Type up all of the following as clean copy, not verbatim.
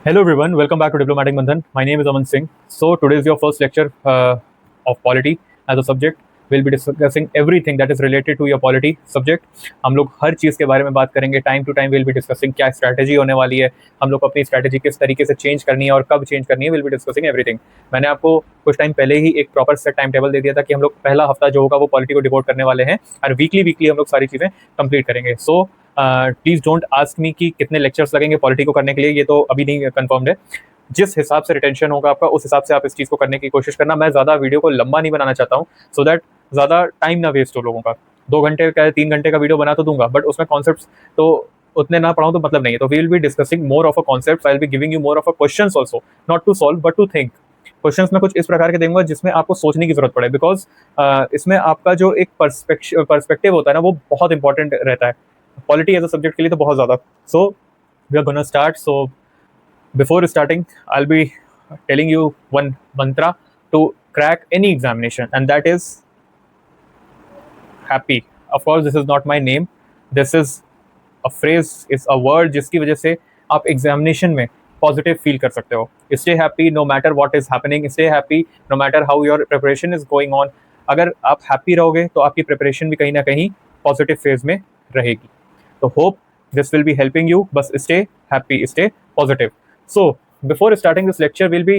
Hello everyone, welcome back to Diplomatic Manthan. My name is Aman Singh. So today is your first lecture of polity as a subject. We'll be discussing everything that is related to your polity subject. हम लोग हर चीज़ के बारे में बात करेंगे. Time to time we'll be discussing क्या strategy होने वाली है, हम लोग अपनी स्ट्रैटेजी किस तरीके से चेंज करनी है और कब चेंज करनी है. we'll be discussing everything. मैंने आपको कुछ टाइम पहले ही एक प्रॉपर सेट टाइम टेबल दे दिया था कि हम लोग पहला हफ्ता जो होगा वो पॉलिटी को डिवोट करने वाले हैं और वीकली हम लोग सारी चीज़ें कंप्लीट करेंगे. So please don't ask me कि कितने लेक्चर्स लगेंगे पॉलिटी को करने के लिए, ये तो अभी नहीं कंफर्म्ड है. जिस हिसाब से रिटेंशन होगा आपका उस हिसाब से आप इस चीज़ को करने की कोशिश करना. मैं ज़्यादा वीडियो को लंबा नहीं बनाना चाहता हूँ सो दैट ज़्यादा टाइम ना वेस्ट हो लोगों का. 2 घंटे का 3 घंटे का वीडियो बना तो दूंगा बट उसमें कॉन्सेप्ट्स तो उतने ना पढ़ाऊँ तो मतलब नहीं है. तो we will be discussing more of a concept. I will be giving you more of a questions also, not to solve but to think. Questions में कुछ इस प्रकार के देंगे जिसमें आपको सोचने की जरूरत पड़े, बिकॉज इसमें आपका जो एक पर्सपेक्टिव होता है ना वो बहुत इंपॉर्टेंट रहता है पॉलिटी एज अ सब्जेक्ट के लिए, तो बहुत ज़्यादा. So we are gonna start. So before starting, I'll be telling you one mantra to crack any examination, and that is happy. Of course, this is not my name. This is a phrase, is a word जिसकी वजह से आप examination में positive feel कर सकते हो. Stay happy no matter what is happening, stay happy no matter how your preparation is going on. अगर आप हैप्पी रहोगे तो आपकी प्रिपरेशन भी कहीं ना कहीं पॉजिटिव फेज में रहेगी. तो hope this will be helping you. But stay happy, stay positive. So before starting this lecture, we'll be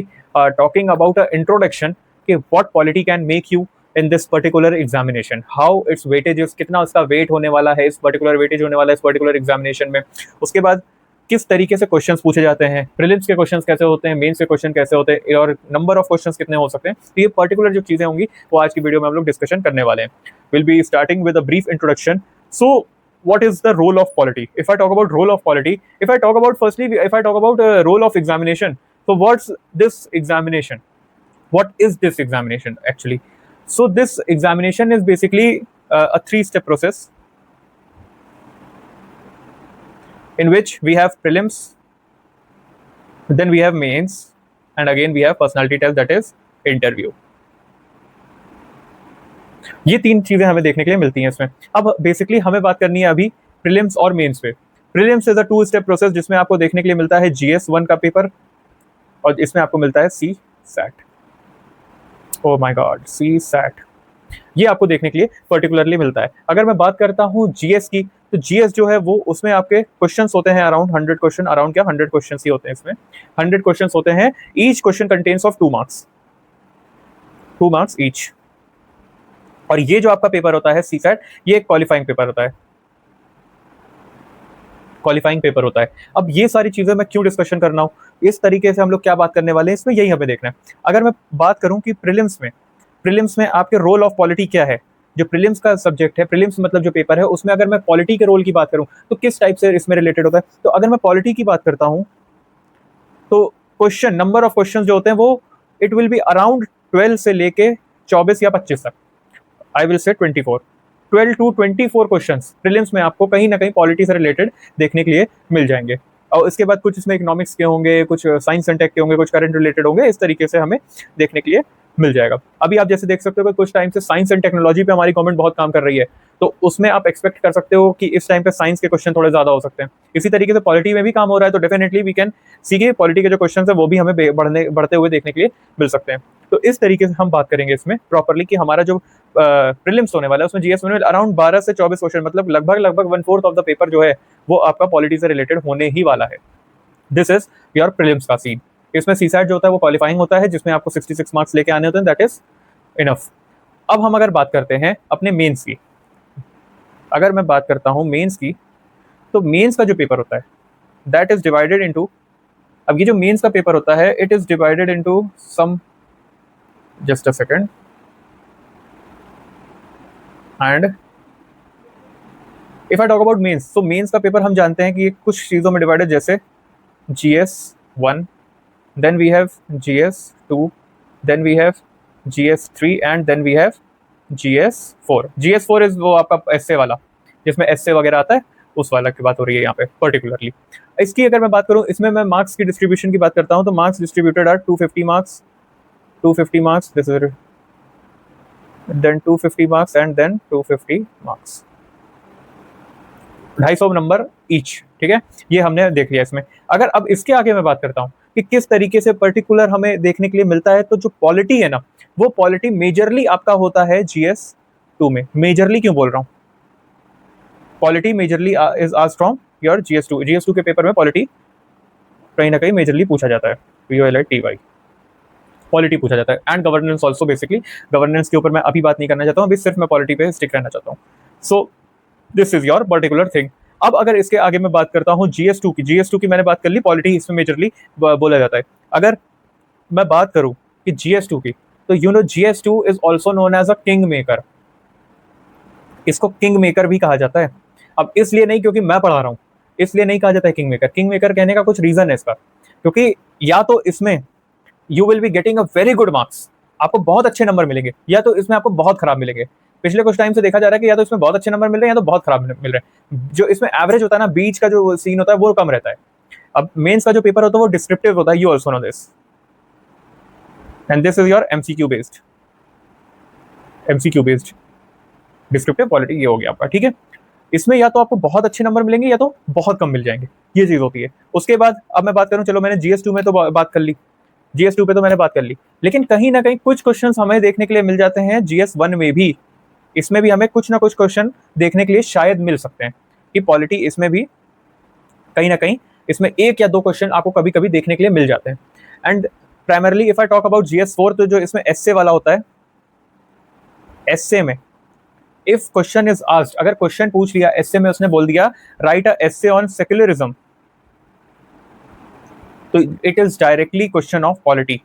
talking about an introduction कि what polity can make you in this particular examination, how its weightage is, कितना उसका weight होने वाला है, इस particular weightage होने वाला है इस particular examination में. उसके बाद किस तरीके से क्वेश्चंस पूछे जाते हैं, प्रीलिम्स के क्वेश्चंस कैसे होते हैं, मेंस के क्वेश्चन कैसे होते हैं और नंबर ऑफ क्वेश्चंस कितने हो सकते हैं. तो ये पर्टिकुलर जो चीज़ें होंगी वो आज की वीडियो में हम लोग डिस्कशन करने वाले हैं. Will be starting with a brief introduction. So what is the role of polity? If I talk about role of polity, if I talk about firstly, if I talk about role of examination, so what's this examination? What is this examination actually? So this examination is basically a 3-step process in which we have prelims, then we have mains, and again we have personality test, that is interview. ये 3 चीजें हमें देखने के लिए मिलती हैं इसमें. अब बेसिकली हमें बात करनी है अभी प्रीलिम्स और मेंस पे. प्रीलिम्स इज अ 2-स्टेप प्रोसेस जिसमें आपको देखने के लिए मिलता है GS1 का पेपर और इसमें आपको मिलता है CSAT. Oh my God, CSAT ये आपको देखने के लिए पर्टिकुलरली मिलता है. अगर मैं बात करता हूँ GS की, तो GS जो है वो उसमें आपके क्वेश्चंस होते हैं अराउंड 100 क्वेश्चन. अराउंड क्या 100 क्वेश्चंस ही होते हैं इसमें. 100 क्वेश्चंस होते हैं. Each question contains of 2 marks, 2 marks each. और ये जो आपका पेपर होता है सीसैट, ये एक क्वालिफाइंग पेपर होता है, क्वालिफाइंग पेपर होता है. अब ये सारी चीजें मैं क्यों डिस्कशन करना हूँ, इस तरीके से हम लोग क्या बात करने वाले हैं इसमें, यही हमें देखना है. अगर मैं बात करूं कि प्रीलिम्स में आपके रोल ऑफ पॉलिटी क्या है, जो प्रीलिम्स का सब्जेक्ट है, प्रीलिम्स मतलब जो पेपर है उसमें अगर मैं पॉलिटी के रोल की बात करूं तो किस टाइप से इसमें रिलेटेड होता है. तो अगर मैं पॉलिटी की बात करता हूं तो क्वेश्चन, नंबर ऑफ क्वेश्चन जो होते हैं वो इट विल बी अराउंड 12 से लेके 24 या 25 तक. I will say 24, 12 to 24 questions prelims में आपको कहीं ना कहीं पॉलिटी से रिलेटेड देखने के लिए मिल जाएंगे. और इसके बाद कुछ इसमें इकोनॉमिक्स के होंगे, कुछ साइंस एंड टेक के होंगे, कुछ करंट रिलेटेड होंगे. इस तरीके से हमें देखने के लिए मिल जाएगा. अभी आप जैसे देख सकते हो कि कुछ टाइम से साइंस एंड टेक्नोलॉजी पे हमारी गवर्नमेंट बहुत काम कर रही है, तो उसमें आप एक्सपेक्ट कर सकते हो कि इस टाइम पे साइंस के क्वेश्चन थोड़े ज्यादा हो सकते हैं. इसी तरीके से पॉलिटी में भी काम हो रहा है, तो डेफिनेटली वी कैन सी के पॉलिटी के जो क्वेश्चन है वो भी हमें बढ़ते हुए देखने के लिए मिल सकते हैं. तो इस तरीके से हम बात करेंगे इसमें प्रॉपरली कि हमारा जो प्रीलिम्स होने वाला है उसमें GS में अराउंड 12 से 24 क्वेश्चन, मतलब लगभग 1/4 ऑफ द पेपर जो है वो आपका पॉलिटी से रिलेटेड होने ही वाला है. दिस इज योर प्रीलिम्स का सीन. इसमें सीसैट जो होता है वो क्वालिफाइंग होता है जिसमें आपको 66 मार्क्स लेके आने होते हैं, दैट इज इनफ. अब हम अगर बात करते हैं अपने मेंस की, अगर मैं बात करता हूं मेंस की, तो मेंस का जो पेपर होता है दैट इज डिवाइडेड इनटू, अब ये जो मेंस का पेपर होता है it is divided into some, just a second, and if I talk about mains, तो मेंस का पेपर हम जानते हैं कि ये कुछ चीजों में डिवाइडेड, जैसे GS1, then we have GS2, then we have GS3 and then we have GS4. GS4 is वो आपका एसए वाला, जिसमें एसए वगैरह आता है, उस वाला की बात हो रही है यहाँ पे पर्टिकुलरली. इसकी अगर मैं बात करूँ, इसमें मैं मार्क्स की डिस्ट्रीब्यूशन की बात करता हूँ, तो marks distributed are 250 marks, 250 marks, this is then 250 marks and then 250 marks. 250 number each, ठीक है, ये हमने देख लिया इसमें। अगर अब इसके आगे मैं बात करता हूँ कि किस तरीके से पर्टिकुलर हमें देखने के लिए मिलता है, तो जो पॉलिटी है ना, वो पॉलिटी मेजरली आपका होता है GS2 में। मेजरली क्यों बोल रहा हूँ, polity majorly is asked from your GS2 के पेपर में पॉलिटी कहीं ना कहीं मेजरली पूछा जाता है, VOLITY पॉलिटी पूछा जाता है, and governance also. Basically governance के ऊपर मैं अभी बात नहीं करना चाहता हूँ, अभी सिर्फ मैं पॉलिटी पे स्टिक रहना चाहता हूँ। So this is your particular thing. अब अगर इसके आगे मैं बात करता हूँ GS2 की मैंने बात कर ली, पॉलिटी इसमें मेजरली बोला जाता है। अगर मैं बात करूं कि GS2 की, तो you know GS2 is also known as a king maker. इसको किंग मेकर भी कहा जाता है। अब इसलिए नहीं क्योंकि मैं पढ़ा रहा हूं, इसलिए नहीं कहा जाता है किंग मेकर। किंग मेकर कहने का कुछ रीजन है इसका, क्योंकि या तो इसमें you will be getting a very good marks, आपको बहुत अच्छे नंबर मिलेंगे, या तो इसमें आपको बहुत खराब मिलेंगे। पिछले कुछ टाइम से देखा जा रहा है कि या तो इसमें बहुत अच्छे नंबर मिल रहे हैं या तो बहुत खराब मिल रहे हैं। जो इसमें एवरेज होता है ना, बीच का जो सीन होता है वो कम रहता है। अब मेंस का जो पेपर होता है वो डिस्क्रिप्टिव होता है, you also know this, and this is your MCQ based descriptive polity. ये हो गया आपका, ठीक है। इसमें या तो आपको बहुत अच्छे नंबर मिलेंगे या तो बहुत कम मिल जाएंगे, ये चीज होती है। उसके बाद अब मैं बात करूं, चलो मैंने GS2 में तो बात कर ली, GS2 पे तो मैंने बात कर ली, लेकिन कहीं ना कहीं कुछ क्वेश्चन हमें देखने के लिए मिल जाते हैं GS1 में भी। इसमें भी हमें कुछ ना कुछ क्वेश्चन देखने के लिए शायद मिल सकते हैं कि पॉलिटी इसमें भी कहीं ना कहीं इसमें एक या दो क्वेश्चन आपको कभी कभी देखने के लिए मिल जाते हैं। And primarily if I talk about GS4, तो जो इसमें एस्से वाला होता है, एस्से में इफ क्वेश्चन इज आस्क्ड, अगर क्वेश्चन पूछ लिया एस्से में, उसने बोल दिया write a essay on secularism, तो it is directly question of polity.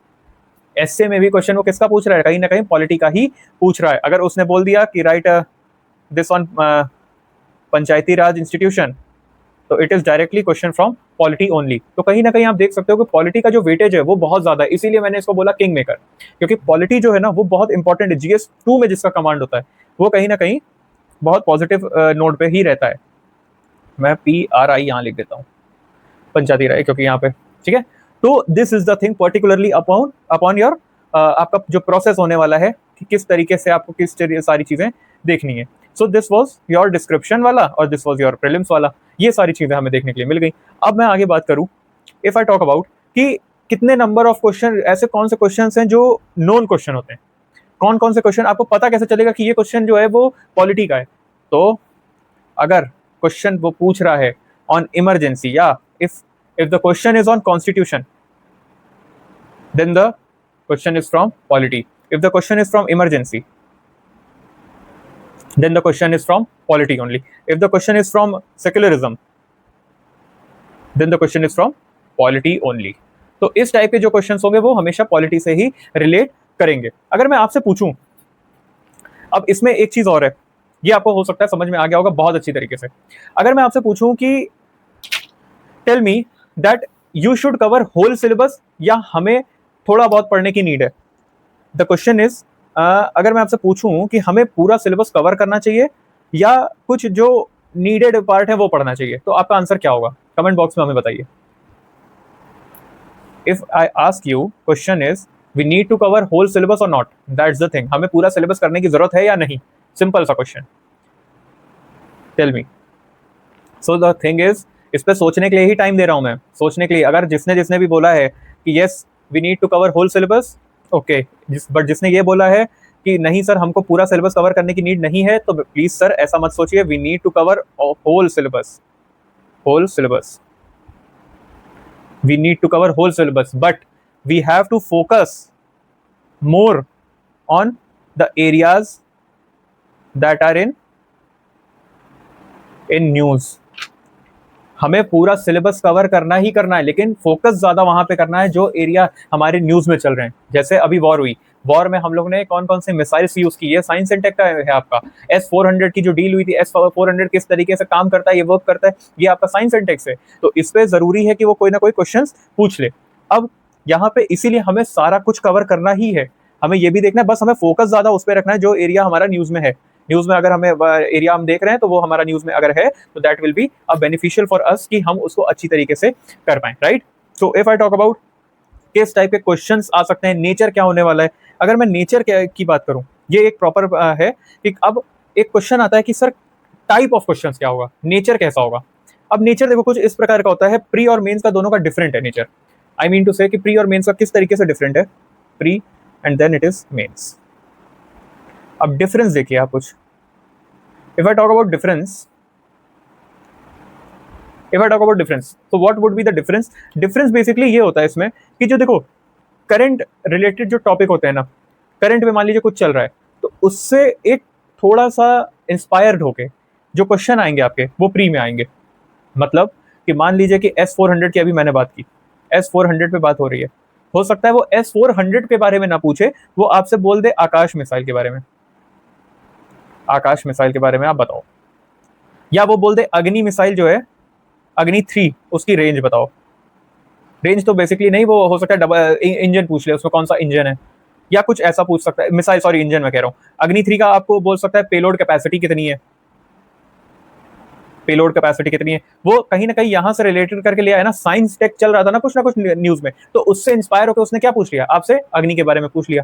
Essay में भी क्वेश्चन वो किसका पूछ रहा है, कहीं ना कहीं पॉलिटी का ही पूछ रहा है। अगर उसने बोल दिया कि write this on Panchayati Raj institution, तो it is directly question from polity only. तो कहीं ना कहीं आप देख सकते हो कि पॉलिटी का जो वेटेज है वो बहुत ज्यादा है, इसीलिए मैंने इसको बोला किंग मेकर, क्योंकि पॉलिटी जो है ना वो बहुत इंपॉर्टेंट है। GS2 में जिसका कमांड होता है वो कहीं ना कहीं बहुत पॉजिटिव नोट पे ही रहता है। मैं PRI यहाँ लिख देता हूँ, पंचायती राज, क्योंकि यहाँ पे, ठीक है। तो this is the thing particularly upon your आपका जो प्रोसेस होने वाला है कि किस तरीके से आपको किस सारी चीजें देखनी है। So this was your description वाला और दिस वाज योर प्रीलिम्स वाला, ये सारी चीजें हमें देखने के लिए मिल गई। अब मैं आगे बात करूं, इफ आई टॉक अबाउट कि कितने नंबर ऑफ क्वेश्चन, ऐसे कौन से क्वेश्चन हैं जो नॉन क्वेश्चन होते हैं, कौन कौन से क्वेश्चन आपको पता कैसे चलेगा कि ये क्वेश्चन जो है वो पॉलिटी का है। तो अगर क्वेश्चन वो पूछ रहा है ऑन इमरजेंसी, या if the question is on constitution, then the question is from polity. If the question is from emergency, then the question is from polity only. If the question is from secularism, then the question is from polity only. तो इस type के जो questions होंगे वो हमेशा polity से ही relate करेंगे। अगर मैं आपसे पूछूं, अब इसमें एक चीज और है, ये आपको हो सकता है समझ में आ गया होगा बहुत अच्छी तरीके से। अगर मैं आपसे पूछूं कि tell me that you should cover whole syllabus, या हमें थोड़ा बहुत पढ़ने की नीड है। द क्वेश्चन इज, अगर मैं आपसे पूछूं कि हमें पूरा सिलेबस कवर करना चाहिए या कुछ जो नीडेड पार्ट है वो पढ़ना चाहिए, तो आपका आंसर क्या होगा, कमेंट बॉक्स में हमें बताइए। If I ask you, question is we need to cover whole syllabus और नॉट, दैट्स द थिंग, हमें पूरा सिलेबस करने की जरूरत है या नहीं, सिंपल सा question, tell me. So the thing is, इस पे सोचने के लिए ही टाइम दे रहा हूं मैं, सोचने के लिए। अगर जिसने भी बोला है कि yes we need to cover whole syllabus, okay, but जिसने ये बोला है कि नहीं सर हमको पूरा सिलेबस कवर करने की नीड नहीं है, तो प्लीज सर ऐसा मत सोचिए, we need to cover whole syllabus, whole syllabus, we need to cover whole syllabus, but we have to focus more on the areas that are in news. हमें पूरा सिलेबस कवर करना ही करना है, लेकिन focus ज्यादा वहां पे करना है जो एरिया हमारे न्यूज में चल रहे हैं। जैसे अभी वॉर हुई, वॉर में हम लोग ने कौन कौन से मिसाइल्स यूज की, ये साइंस एंड टेक का है आपका। S-400 की जो डील हुई थी, S-400 किस तरीके से काम करता है, ये वर्क करता है, ये आपका साइंस एंड टेक से। तो इस पे जरूरी है कि वो कोई ना कोई क्वेश्चन पूछ ले। अब यहाँ पे इसीलिए हमें सारा कुछ कवर करना ही है, हमें ये भी देखना है, बस हमें फोकस ज्यादा उस पर रखना है जो एरिया हमारा न्यूज में है। न्यूज में अगर हमें एरिया हम देख रहे हैं तो वो हमारा न्यूज में अगर है तो that will be a beneficial for us कि हम उसको अच्छी तरीके से कर पाए, right. So if I talk about किस टाइप के क्वेश्चंस आ सकते हैं, नेचर क्या होने वाला है, अगर मैं नेचर की बात करूं, ये एक प्रॉपर है कि अब एक क्वेश्चन आता है कि सर टाइप ऑफ क्वेश्चंस क्या होगा, नेचर कैसा होगा। अब नेचर देखो कुछ इस प्रकार का होता है, प्री और मेंस का दोनों का डिफरेंट है नेचर। आई मीन टू से कि प्री और मेंस का किस तरीके से डिफरेंट है, pre and then it is mains. अब डिफरेंस देखिए आप कुछ, if I talk about difference, if I talk about difference, तो what would be the difference? Difference basically ये होता है इसमें कि जो देखो करंट रिलेटेड जो टॉपिक होते हैं ना, करंट में मान लीजिए कुछ चल रहा है, तो उससे एक थोड़ा सा इंस्पायर्ड होके जो क्वेश्चन आएंगे आपके वो प्री में आएंगे। मतलब कि मान लीजिए कि S-400 की अभी मैंने बात की, S-400 पे बात हो रही है, हो सकता है वो S-400 के बारे में ना पूछे, वो आपसे बोल दे आकाश मिसाइल के बारे में, आकाश मिसाइल के बारे में आप बताओ, या वो बोल दे अग्नि मिसाइल जो है, अग्नि 3 उसकी रेंज बताओ। रेंज तो बेसिकली नहीं, वो हो सकता है डबल इंजन पूछ ले, उसमें कौन सा इंजन है, या कुछ ऐसा पूछ सकता है, मिसाइल सॉरी इंजन मैं कह रहा हूँ। अग्नि 3 का आपको बोल सकता है पेलोड कैपेसिटी कितनी है, पेलोड कैपेसिटी कितनी है, वो कहीं ना कहीं यहाँ से रिलेटेड करके लिया है ना, साइंस टेक चल रहा था ना कुछ न्यूज में, तो उससे इंस्पायर होकर उसने क्या पूछ लिया आपसे, अग्नि के बारे में पूछ लिया,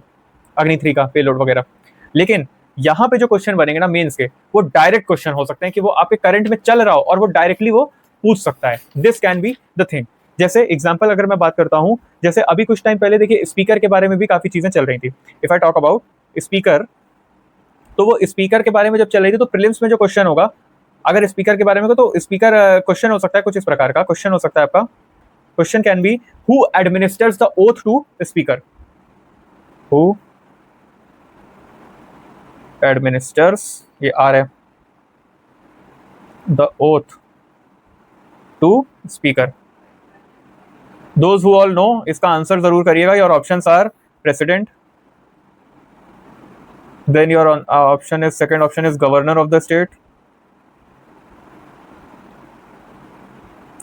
अग्नि 3 का पेलोड वगैरह। लेकिन यहाँ पे जो क्वेश्चन बनेंगे ना मेंस के, वो डायरेक्ट क्वेश्चन हो सकते हैं कि वो आपके करंट में चल रहा हो और वो डायरेक्टली वो पूछ सकता है। This can be the thing. जैसे एग्जांपल अगर मैं बात करता हूं, जैसे अभी कुछ टाइम पहले देखिए स्पीकर के बारे में भी काफी चीजें चल रही थी। If I talk about speaker, तो वो स्पीकर के बारे में जब चल रही थी तो प्रीलिम्स में जो क्वेश्चन होगा, अगर स्पीकर के बारे में तो स्पीकर क्वेश्चन हो सकता है कुछ इस प्रकार का क्वेश्चन हो सकता है आपका, question can be who administers the oath to speaker, who administers, ये आर है, the oath to speaker. Those who all know, इसका आंसर जरूर करिएगा। Your options are president, then your option is, second option is governor of the state,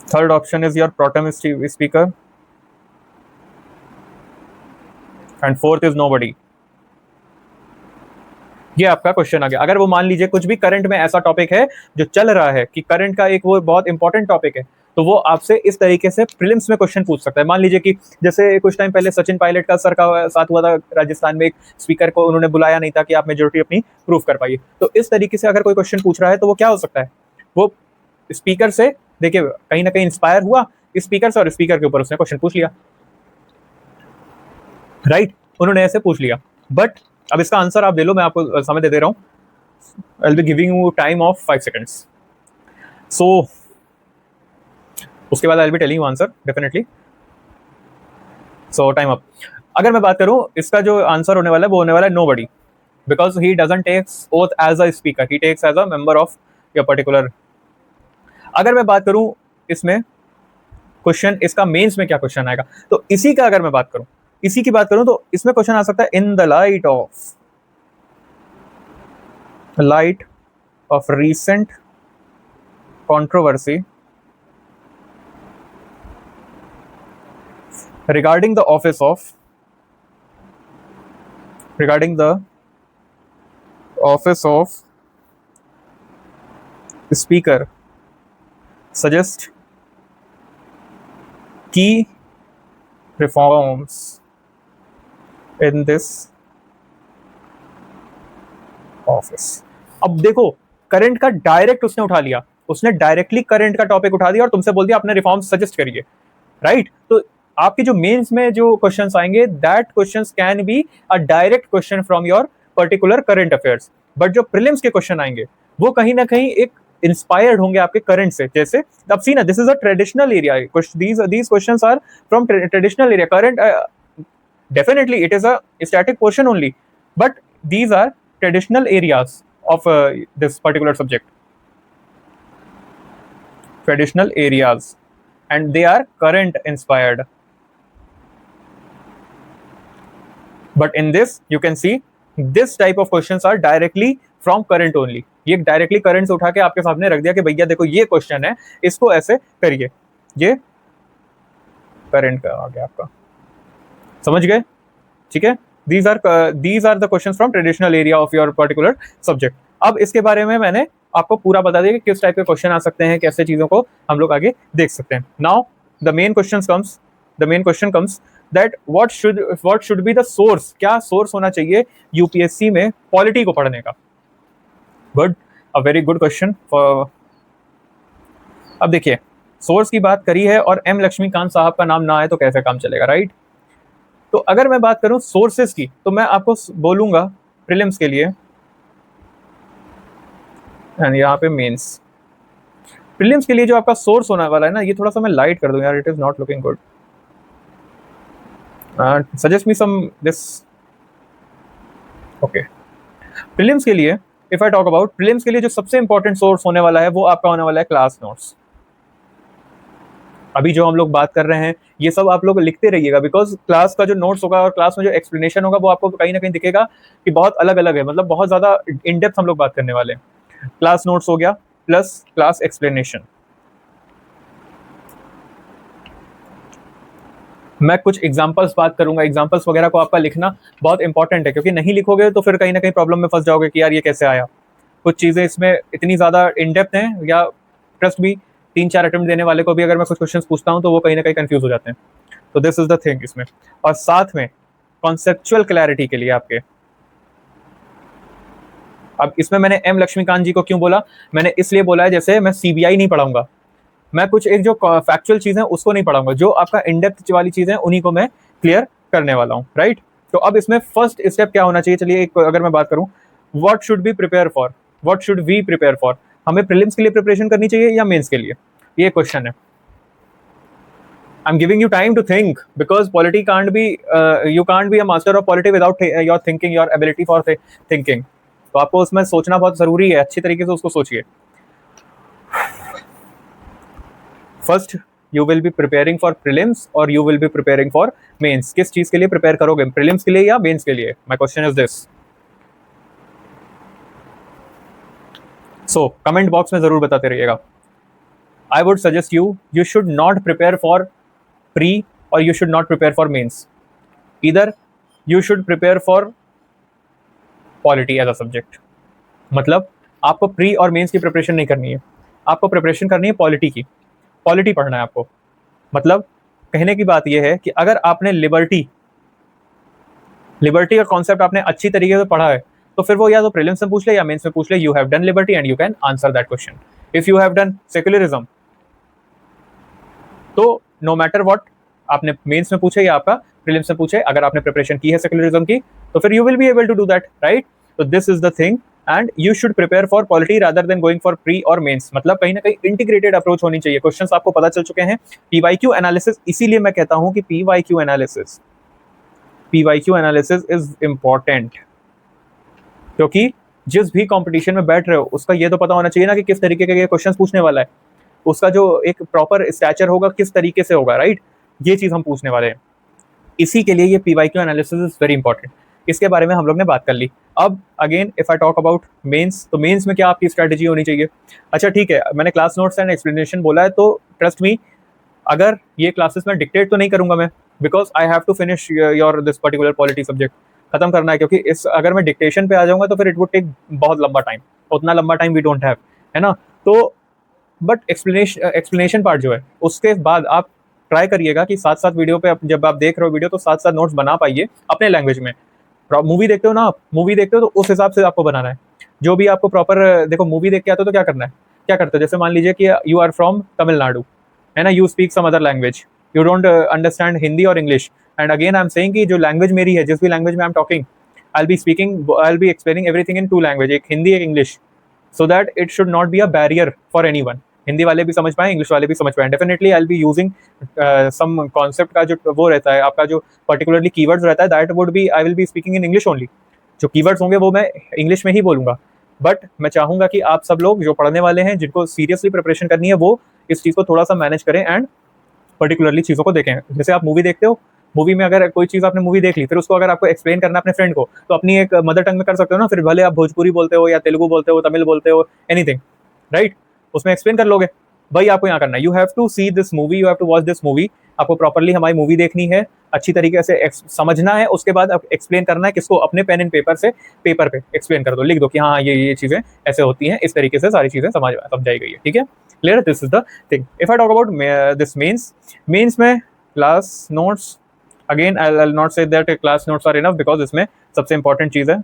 third option is your pro tem speaker, and fourth is nobody. ये आपका question आ गया। अगर वो मान लीजिए कुछ भी करंट में ऐसा टॉपिक है जो चल रहा है कि करंट का एक वो बहुत इंपॉर्टेंट टॉपिक है, तो वो आपसे इस तरीके से प्रीलिम्स में क्वेश्चन पूछ सकता है। मान लीजिए कि जैसे कुछ टाइम पहले सचिन पायलट का सर का साथ हुआ था राजस्थान में, एक स्पीकर को उन्होंने बुलाया नहीं था कि आप मेजोरिटी अपनी प्रूव कर पाइए, तो इस तरीके से अगर कोई क्वेश्चन पूछ रहा है तो वो क्या हो सकता है, वो स्पीकर से देखिए कहीं ना कहीं इंस्पायर हुआ स्पीकर से, और स्पीकर के ऊपर उसने क्वेश्चन पूछ लिया, राइट, उन्होंने ऐसे पूछ लिया। बट अब इसका आंसर आप दे लो, मैं आपको समय दे रहा हूं, I will be giving you time of 5 seconds. So उसके बाद I will be telling you answer definitely. So time up. अगर मैं बात करूं, इसका जो आंसर होने वाला है वो होने वाला है nobody, because he doesn't takes oath as a speaker, he takes as a member of your particular. अगर मैं बात करूं इसमें क्वेश्चन, इसका मेंस में क्या क्वेश्चन आएगा, तो इसी का अगर मैं बात करूं, इसी की बात करूं, तो इसमें क्वेश्चन आ सकता है in the light of recent controversy regarding the office of speaker, suggest key reforms in this office। अब देखो करंट का डायरेक्ट उसने उठा लिया, उसने डायरेक्टली करंट का टॉपिक उठा दिया और तुमसे बोल दिया अपने रिफॉर्म्स सजेस्ट करिए, राइट। तो आपके जो मेंस में जो क्वेश्चंस आएंगे, that questions can be a direct question from your particular current affairs, but जो प्रीलिम्स के क्वेश्चन आएंगे वो कहीं ना कहीं एक इंस्पायर्ड होंगे आपके करंट से। जैसे अब सी ना, this is a traditional area, these questions are from traditional area, current definitely it is a static portion only, but these are traditional areas of this particular subject, traditional areas, and they are current inspired, but in this you can see this type of questions are directly from current only। ये directly current से उठा के आपके सामने रख दिया कि भैया देखो ये क्वेश्चन है, इसको ऐसे करिए, ये करंट का आ गया आपका, समझ गए, ठीक है। these are the questions from traditional area of your particular subject। अब इसके बारे में मैंने आपको पूरा बता दिया कि किस टाइप के क्वेश्चन आ सकते हैं, कैसे चीजों को हम लोग आगे देख सकते हैं। Now the main question comes that what should be the source, क्या सोर्स होना चाहिए यूपीएससी में पॉलिटी को पढ़ने का। गुड, अ वेरी गुड क्वेश्चन अब देखिए, सोर्स की बात करी है और एम लक्ष्मीकांत साहब का नाम ना आए तो कैसे काम चलेगा, राइट? तो अगर मैं बात करूं सोर्सेस की, तो मैं आपको बोलूंगा प्रीलिम्स के लिए, एंड यहाँ पे मेंस। प्रीलिम्स के लिए जो आपका सोर्स होने वाला है ना, ये थोड़ा सा मैं लाइट कर दूं यार, it is not looking good. Suggest me some this. Okay, prelims के लिए, if I talk about prelims के लिए जो सबसे इंपॉर्टेंट सोर्स होने वाला है वो आपका होने वाला है क्लास नोट्स। अभी जो हम लोग बात कर रहे हैं ये सब आप लोग लिखते रहिएगा, बिकॉज क्लास का जो नोट्स होगा और क्लास में जो एक्सप्लेनेशन होगा वो आपको कहीं ना कहीं दिखेगा कि बहुत अलग अलग है, मतलब बहुत ज्यादा इन डेप्थ हम लोग बात करने वाले हैं। क्लास नोट्स हो गया प्लस क्लास एक्सप्लेनेशन। मैं कुछ एग्जांपल्स बात करूंगा, एग्जांपल्स वगैरह को आपका लिखना बहुत इंपॉर्टेंट है, क्योंकि नहीं लिखोगे तो फिर कहीं ना कहीं प्रॉब्लम में फंस जाओगे कि यार ये कैसे आया। कुछ चीज़ें इसमें इतनी ज़्यादा इन डेप्थ हैं, या ट्रस्ट भी 3-4 अटेम्प्ट देने वाले को भी अगर मैं कुछ क्वेश्चन पूछता हूँ तो वो कहीं ना कहीं कंफ्यूज हो जाते हैं। तो दिस इज द थिंग इसमें। और साथ में कॉन्सेप्चुअल क्लैरिटी के लिए आपके, अब इसमें मैंने एम लक्ष्मीकांत जी को क्यों बोला, मैंने इसलिए बोला है जैसे मैं सीबीआई नहीं पढ़ाऊंगा, मैं कुछ एक जो फैक्चुअल चीज़ है उसको नहीं पढ़ाऊंगा, जो आपका इन डेप्थ वाली चीज़ है उन्हीं को मैं क्लियर करने वाला हूँ, राइट? तो अब इसमें फर्स्ट स्टेप क्या होना चाहिए, चलिए एक अगर मैं बात करूँ, what should be prepare for, what should we prepare for, हमें प्रीलिम्स के लिए प्रिपरेशन करनी चाहिए या मेंस के लिए, ये क्वेश्चन है। I'm giving you time to think, because polity can't be you can't be a master of polity without your thinking, your ability for thinking। तो आपको उसमें सोचना बहुत जरूरी है, अच्छी तरीके से उसको सोचिए। First you will be preparing for prelims और you will be preparing for mains. किस चीज के लिए प्रिपेयर करोगे, प्रीलिम्स के लिए या मेंस के लिए? My question is this. So comment box में जरूर बताते रहिएगा। I would suggest you should not prepare for pre और you should not prepare for mains, इधर you should prepare for polity as a subject. मतलब आपको प्री और mains की प्रिपरेशन नहीं करनी है, आपको प्रिपरेशन करनी है पॉलिटी की, पॉलिटी पढ़ना है आपको। मतलब कहने की बात यह है कि अगर आपने लिबर्टी का कॉन्सेप्ट आपने अच्छी तरीके से पढ़ा है तो फिर वो या तो प्रीलिम्स में पूछ ले या मेंस में पूछ ले, you have done liberty and you can answer that question. If you have done secularism तो नो मैटर व्हाट, आपने मेंस में पूछे या आपका प्रीलिम्स में पूछे, अगर आपने प्रिपरेशन की है सेक्युलरिज्म की तो फिर you will be able to do that, right? तो this is the thing, and you should prepare for polity rather than going for pre और मेंस। मतलब कहीं ना कहीं इंटीग्रेटेड अप्रोच होनी चाहिए। क्वेश्चंस आपको पता चल चुके हैं, पीवाईक्यू एनालिसिस, इसीलिए मैं कहता हूं कि पीवाईक्यू एनालिसिस इज इंपॉर्टेंट, क्योंकि जिस भी कंपटीशन में बैठ रहे हो उसका ये तो पता होना चाहिए ना कि किस तरीके के क्वेश्चन पूछने वाला है, उसका जो एक प्रॉपर स्टैचर होगा किस तरीके से होगा, राइट? ये चीज हम पूछने वाले हैं, इसी के लिए ये PYQ analysis is very important. इसके बारे में हम लोग ने बात कर ली। अब again if I talk about mains, तो मेंस में क्या आपकी स्ट्रेटेजी होनी चाहिए? अच्छा ठीक है, मैंने क्लास नोट्स एंड एक्सप्लेनेशन बोला है, तो ट्रस्ट मी, अगर ये क्लासेस में डिक्टेट तो नहीं करूंगा मैं, because I have to finish your this particular polity subject, खत्म करना है, क्योंकि इस अगर मैं डिक्टेशन पे आ जाऊंगा तो फिर इट वुड टेक बहुत लंबा टाइम, उतना लंबा टाइम वी डोंट हैव, है ना? तो बट एक्सप्लेनेशन पार्ट जो है उसके बाद आप ट्राई करिएगा कि साथ साथ वीडियो पे जब आप देख रहे हो वीडियो तो साथ साथ नोट्स बना पाइए अपने लैंग्वेज में। मूवी देखते हो ना आप, मूवी देखते हो तो उस हिसाब से आपको बनाना है। जो भी आपको प्रॉपर, देखो मूवी देख के आते हो तो क्या करना है, क्या करते हो, जैसे मान लीजिए कि यू आर फ्रॉम तमिलनाडु, है ना, you speak some other language, you don't understand Hindi और English, and again I am saying कि जो लैंग्वेज मेरी है, जिस भी लैंग्वेज में I am talking, I will be explaining everything in 2 language, एक हिंदी एक English, so that it should not be a barrier for anyone. Hindi वाले भी समझ पाए, इंग्लिश वाले भी समझ पाए। Definitely I will be using some concept का जो वो रहता है आपका, जो पर्टिकुलरली कीवर्ड्स रहता है, that would be I will be speaking in English only. जो कीवर्ड्स होंगे वो मैं इंग्लिश में ही बोलूंगा, बट मैं चाहूंगा कि आप सब लोग जो पढ़ने वाले हैं, जिनको सीरियसली प्रिपरेशन करनी है, वो इस चीज़ को थोड़ा सा मैनेज करें एंड पर्टिकुलरली चीज़ों को देखें। जैसे आप मूवी देखते हो, मूवी में अगर कोई चीज़ आपने मूवी देख ली, फिर उसको अगर आपको एक्सप्लेन करना है अपने फ्रेंड को, तो अपनी एक मदर टंग में कर सकते हो ना, फिर भले आप भोजपुरी बोलते हो या तेलुगु बोलते हो, तमिल बोलते हो, एनीथिंग, राइट? उसमें एक्सप्लेन कर लोगे। भाई आपको यहाँ करना है, you have to see this movie, you have to watch this movie, आपको प्रॉपरली हमारी मूवी देखनी है, अच्छी तरीके से समझना है, उसके बाद एक्सप्लेन करना है किसको, अपने पेन एंड पेपर से, पेपर पे एक्सप्लेन कर दो, लिख दो कि हाँ ये चीज़ें ऐसे होती हैं, इस तरीके से सारी चीज़ें समझाई गई है, ठीक है, clear? This is the thing. If I talk about this mains में class notes, again I will not say that class notes are enough, because इसमें सबसे इंपॉर्टेंट चीज़ है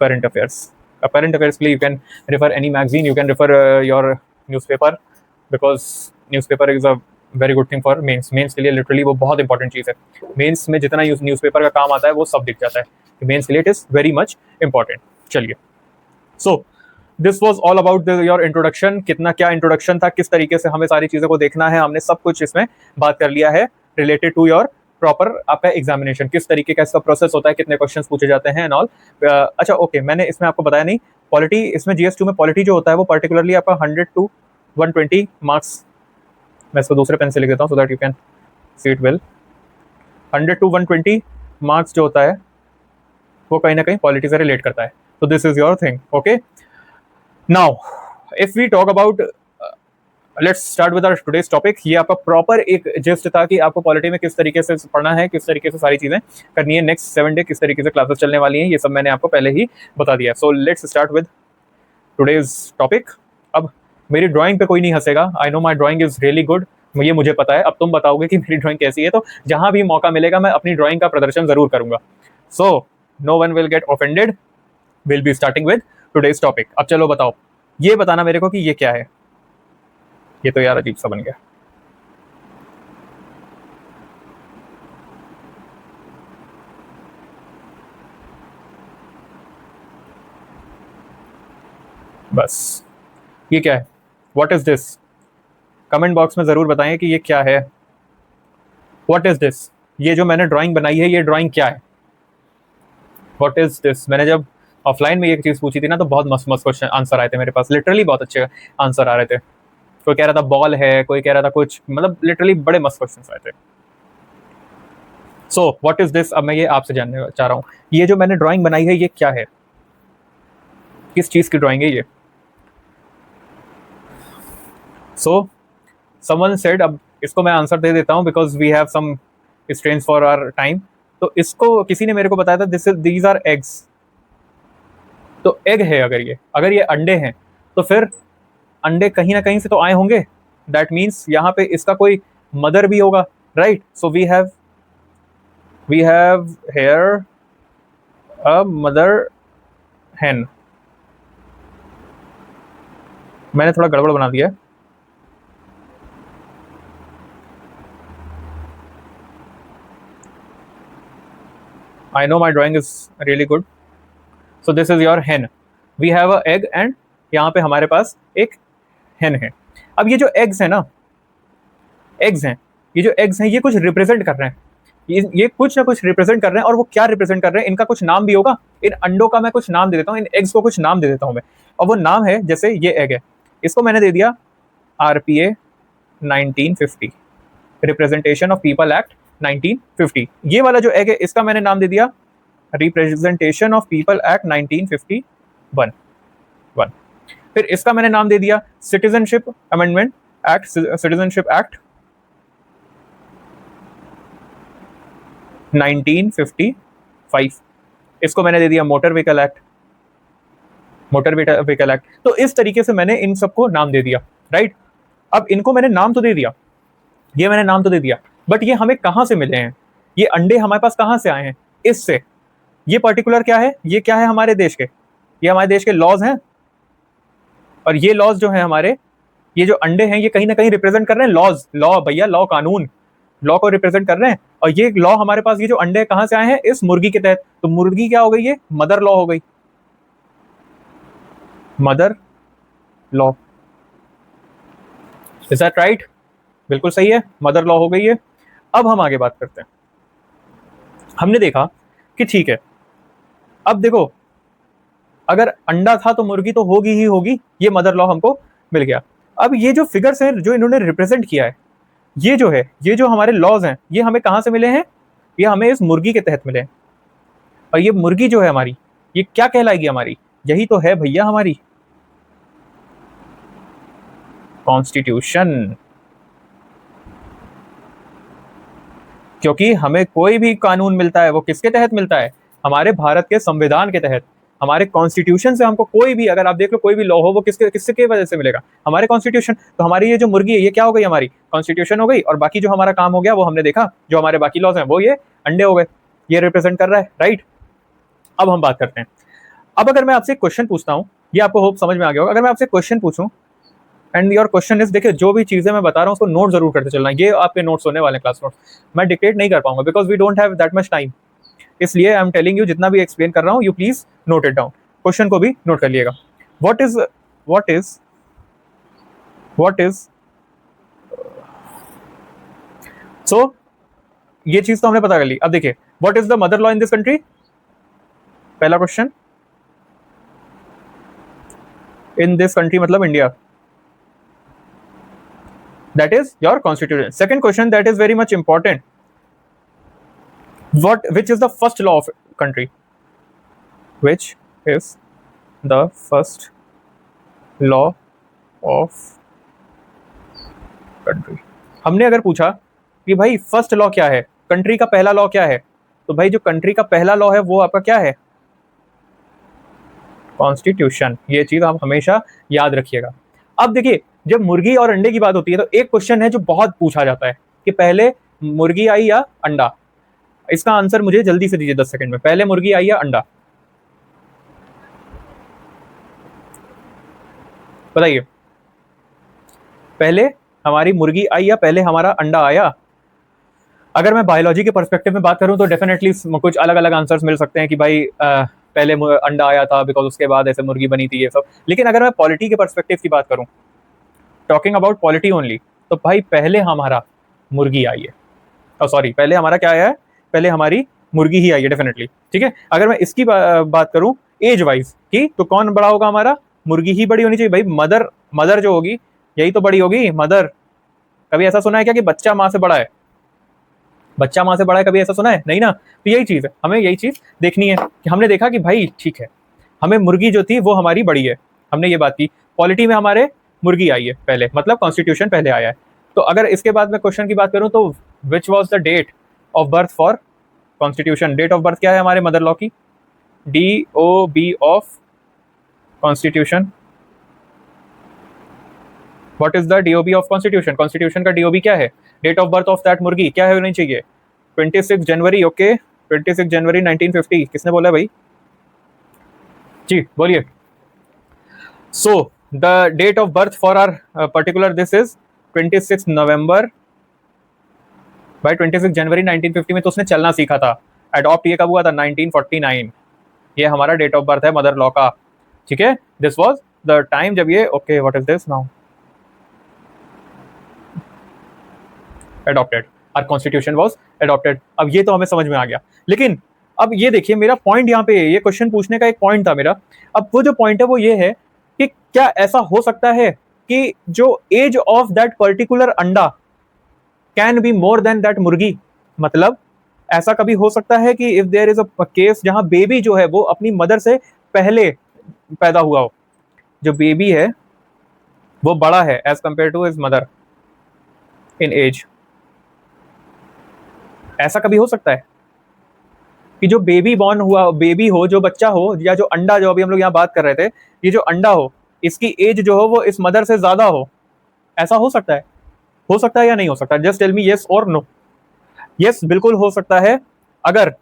करंट अफेयर्स। करंट अफेयर्स के लिए you can refer any magazine, you can refer your newspaper, because newspaper is a very good thing for mains. Mains के लिए literally वो बहुत important चीज़ है। मेंस में जितना न्यूज़पेपर का काम आता है वो सब दिख जाता है। मेंस के लिए it is very much important. चलिए, so this was all about your introduction. कितना क्या इंट्रोडक्शन था, किस तरीके से हमें सारी चीज़ों को देखना है, हमने सब कुछ इसमें बात कर लिया है रिलेटेड टू योर प्रॉपर आपका एग्जामिनेशन, किस तरीके का इसका प्रोसेस होता है, कितने क्वेश्चंस पूछे जाते हैं एंड ऑल। अच्छा ओके, मैंने इसमें आपको बताया नहीं, पॉलिटी इसमें GS2 में पॉलिटी जो होता है वो पर्टिकुलरली आपका 100 to 120 मार्क्स, मैं इसको दूसरे पेन से लिख देता हूँ so that you can see it well. 100 to 120 marks जो होता है वो कहीं ना कहीं पॉलिटी से रिलेट करता है। तो this is your thing, okay. Now if we talk about, let's start with our today's topic. ये आपका प्रॉपर एक जिस्ट था कि आपको पॉलिटी में किस तरीके से पढ़ना है, किस तरीके से सारी चीजें करनी है, नेक्स्ट 7 डे किस तरीके से क्लासेस चलने वाली हैं, ये सब मैंने आपको पहले ही बता दिया। So let's start with today's topic. अब मेरी ड्राइंग पे कोई नहीं हंसेगा, I know my drawing is really good, ये मुझे पता है। अब तुम बताओगे कि मेरी ड्राइंग कैसी है, तो जहां भी मौका मिलेगा मैं अपनी ड्राइंग का प्रदर्शन जरूर करूंगा। So no one will get offended, will be starting with today's topic. अब चलो बताओ, ये बताना मेरे को कि ये क्या है। ये तो यार अजीब सा बन गया। बस ये क्या है, what is this? Comment box में जरूर बताएं कि ये क्या है, व्हाट इज दिस? ये जो मैंने ड्राइंग बनाई है ये ड्राइंग क्या है, व्हाट इज दिस? मैंने जब ऑफलाइन में ये चीज पूछी थी ना तो बहुत मस्त मस्त क्वेश्चन आंसर आए थे मेरे पास, लिटरली बहुत अच्छे आंसर आ रहे थे। कोई कह रहा था बॉल है, कोई कह रहा था कुछ, मतलब लिटरली बड़े मस्त क्वेश्चन आए थे। So what is this? अब मैं ये आपसे जानने चाह रहा हूँ, ये जो मैंने ड्राइंग बनाई है ये क्या है, किस चीज की ड्राइंग है ये? सो समवन सेड, अब इसको मैं आंसर दे देता हूँ because we have some strains for our time. तो इसको किसी ने मेरे को बताया था, दीज आर एग्स। तो एग है, अगर ये अंडे हैं तो फिर अंडे कहीं ना कहीं से तो आए होंगे, दैट मीन्स यहाँ पे इसका कोई मदर भी होगा, right? So we have here a mother hen। मैंने थोड़ा गड़बड़ बना दिया है। I know my drawing is really good. So this is your hen. We have a egg and यहाँ पे हमारे पास एक hen है। अब ये जो eggs है ना, eggs हैं, ये जो eggs हैं ये कुछ रिप्रेजेंट कर रहे हैं, ये कुछ ना कुछ रिप्रेजेंट कर रहे हैं। और वो क्या रिप्रेजेंट कर रहे हैं, इनका कुछ नाम भी होगा। इन अंडों का मैं कुछ नाम दे देता हूँ, इन एग्स को कुछ नाम दे देता हूँ मैं। और वो नाम है, जैसे ये एग है, इसको मैंने दे दिया RPA 1950, representation of people act 1950। ये वाला जो एग है इसका मैंने नाम दे दिया रिप्रेजेंटेशन ऑफ पीपल एक्ट 1951। फिर इसका मैंने नाम दे दिया citizenship amendment act, citizenship act 1955। इसको मैंने दे दिया motor vehicle act, motor vehicle act. तो इस तरीके से मैंने इन सबको नाम दे दिया, राइट? अब इनको मैंने नाम तो दे दिया, ये मैंने नाम तो दे दिया, बट ये हमें कहां से मिले हैं, ये अंडे हमारे पास कहां से आए हैं? इससे। ये पर्टिकुलर क्या है, ये क्या है हमारे देश के, ये हमारे देश के लॉज हैं। और ये लॉज जो है हमारे, ये जो अंडे हैं ये कहीं ना कहीं रिप्रेजेंट कर रहे हैं लॉज, लॉ भैया, लॉ, कानून, लॉ को रिप्रेजेंट कर रहे हैं। और ये लॉ हमारे पास, ये जो अंडे कहां से आए हैं, इस मुर्गी के तहत। तो मुर्गी क्या हो गई, ये मदर लॉ हो गई, mother law. Is that right? बिल्कुल सही है, मदर लॉ हो गई है। अब हम आगे बात करते हैं। हमने देखा कि ठीक है, अब देखो, अगर अंडा था तो मुर्गी तो होगी ही होगी, ये मदर लॉ हमको मिल गया। अब ये जो फिगर्स हैं जो इन्होंने रिप्रेजेंट किया है, ये जो है, ये जो हमारे लॉज हैं, ये हमें कहां से मिले हैं? ये हमें इस मुर्गी के तहत मिले हैं। और ये मुर्गी जो है हमारी, ये क्या कहलाएगी हमारी? यही तो है भैया हमारी कॉन्स्टिट्यूशन। क्योंकि हमें कोई भी कानून मिलता है वो किसके तहत मिलता है? हमारे भारत के संविधान के तहत, हमारे कॉन्स्टिट्यूशन से हमको कोई भी, अगर आप देख लो कोई भी लॉ हो, वो किसके वजह से मिलेगा? हमारे कॉन्स्टिट्यूशन। तो हमारी ये जो मुर्गी है ये क्या हो गई, हमारी कॉन्स्टिट्यूशन हो गई। और बाकी जो हमारा काम हो गया वो हमने देखा, जो हमारे बाकी लॉज हैं वो ये अंडे हो गए, ये रिप्रेजेंट कर रहा है, राइट? अब हम बात करते हैं। अब अगर मैं आपसे क्वेश्चन पूछता हूं, ये आपको होप समझ में आ गया होगा। अगर मैं आपसे क्वेश्चन पूछूं एंड योर क्वेश्चन इज, देखिए जो भी चीजें मैं बता रहा हूँ उसको नोट जरूर करते चलना, ये आपके नोट्स होने वाले क्लास नोट्स, मैं डिक्टेट नहीं कर पाऊंगा because we don't have that much time, इसलिए आई एम टेलिंग यू जितना भी एक्सप्लेन कर रहा हूँ you please note it down, question को भी नोट कर लिएगा। What is what is what is so ये चीज तो हमने पता कर ली। अब देखिए what is the mother law in this country, पहला क्वेश्चन, इन दिस कंट्री मतलब India, that is your constitution। Second question that is very much important, which is the first law of country, which is the first law of country। हमने अगर पूछा कि भाई first law क्या है, country का पहला लॉ क्या है, तो भाई जो कंट्री का पहला लॉ है वो आपका क्या है, कॉन्स्टिट्यूशन। ये चीज आप हमेशा याद रखिएगा। अब देखिए जब मुर्गी और अंडे की बात होती है तो एक क्वेश्चन है जो बहुत पूछा जाता है कि पहले मुर्गी आई या अंडा, इसका आंसर मुझे जल्दी से दीजिए 10 सेकंड में, पहले मुर्गी आई या अंडा, बताइए पहले हमारी मुर्गी आई या पहले हमारा अंडा आया। अगर मैं बायोलॉजी के पर्सपेक्टिव में बात करूं तो डेफिनेटली कुछ अलग अलग आंसर्स मिल सकते हैं कि भाई पहले अंडा आया था बिकॉज उसके बाद ऐसे मुर्गी बनी थी ये सब, लेकिन अगर मैं पॉलिटी के पर्सपेक्टिव की बात करूं, टॉकिंग अबाउट पॉलिटी ओनली, तो भाई पहले हमारा मुर्गी आई है, सॉरी पहले हमारा क्या आया है, पहले हमारी मुर्गी ही आई है डेफिनेटली, ठीक है। अगर मैं इसकी बात करूं एज वाइज की, तो कौन बड़ा होगा हमारा, मुर्गी ही बड़ी होनी चाहिए भाई, मदर जो होगी यही तो बड़ी होगी, मदर। कभी ऐसा सुना है क्या कि बच्चा माँ से बड़ा है, बच्चा माँ से बड़ा है, कभी ऐसा सुना है, नहीं ना। तो यही चीज है, हमें यही चीज देखनी है कि हमने देखा कि भाई ठीक है हमें मुर्गी जो थी वो हमारी बड़ी है, हमने ये बात की, पॉलिटी में हमारे मुर्गी आई है पहले, मतलब कॉन्स्टिट्यूशन पहले आया है। तो अगर इसके बाद में क्वेश्चन की बात करूं तो which was the date of birth for constitution, date of birth क्या है हमारे मदर लॉ की, DOB of constitution, what is the DOB of constitution, constitution का DOB क्या है, date of birth of that मुर्गी क्या है होनी चाहिए, 26 जनवरी, ओके 26 जनवरी 1950, किसने बोला भाई जी बोलिए। So the date of birth for our particular this is 26 November, भाई 26 जनवरी 1950 में तो उसने चलना सीखा था, अडॉप्ट ये कब हुआ था 1949, ये हमारा डेट ऑफ बर्थ है मदर लॉ का, ठीक है। दिस वाज द टाइम जब ये, okay what is this now, adopted, our constitution was adopted। अब ये तो हमें समझ में आ गया, लेकिन अब ये देखिए मेरा पॉइंट यहाँ पे, ये क्वेश्चन पूछने का एक पॉइंट था मेरा, अब वो जो पॉइंट है वो ये है कि क्या ऐसा हो सकता है कि जो एज ऑफ दैट पर्टिकुलर अंडा can be more than that मुर्गी, मतलब ऐसा कभी हो सकता है कि if there is a case जहां बेबी जो है वो अपनी मदर से पहले पैदा हुआ हो, जो बेबी है वो बड़ा है age compare to his mother in age, ऐसा कभी हो सकता है कि जो बेबी बॉर्न हुआ, बेबी हो, जो बच्चा हो, या जो अंडा, जो अभी हम लोग यहाँ बात कर रहे थे, ये जो अंडा हो इसकी एज जो हो वो इस मदर से ज्यादा हो, ऐसा हो सकता है, हो सकता है या नहीं हो सकता, जस्ट टेल मी यस और नो। यस बिल्कुल हो सकता है, अगर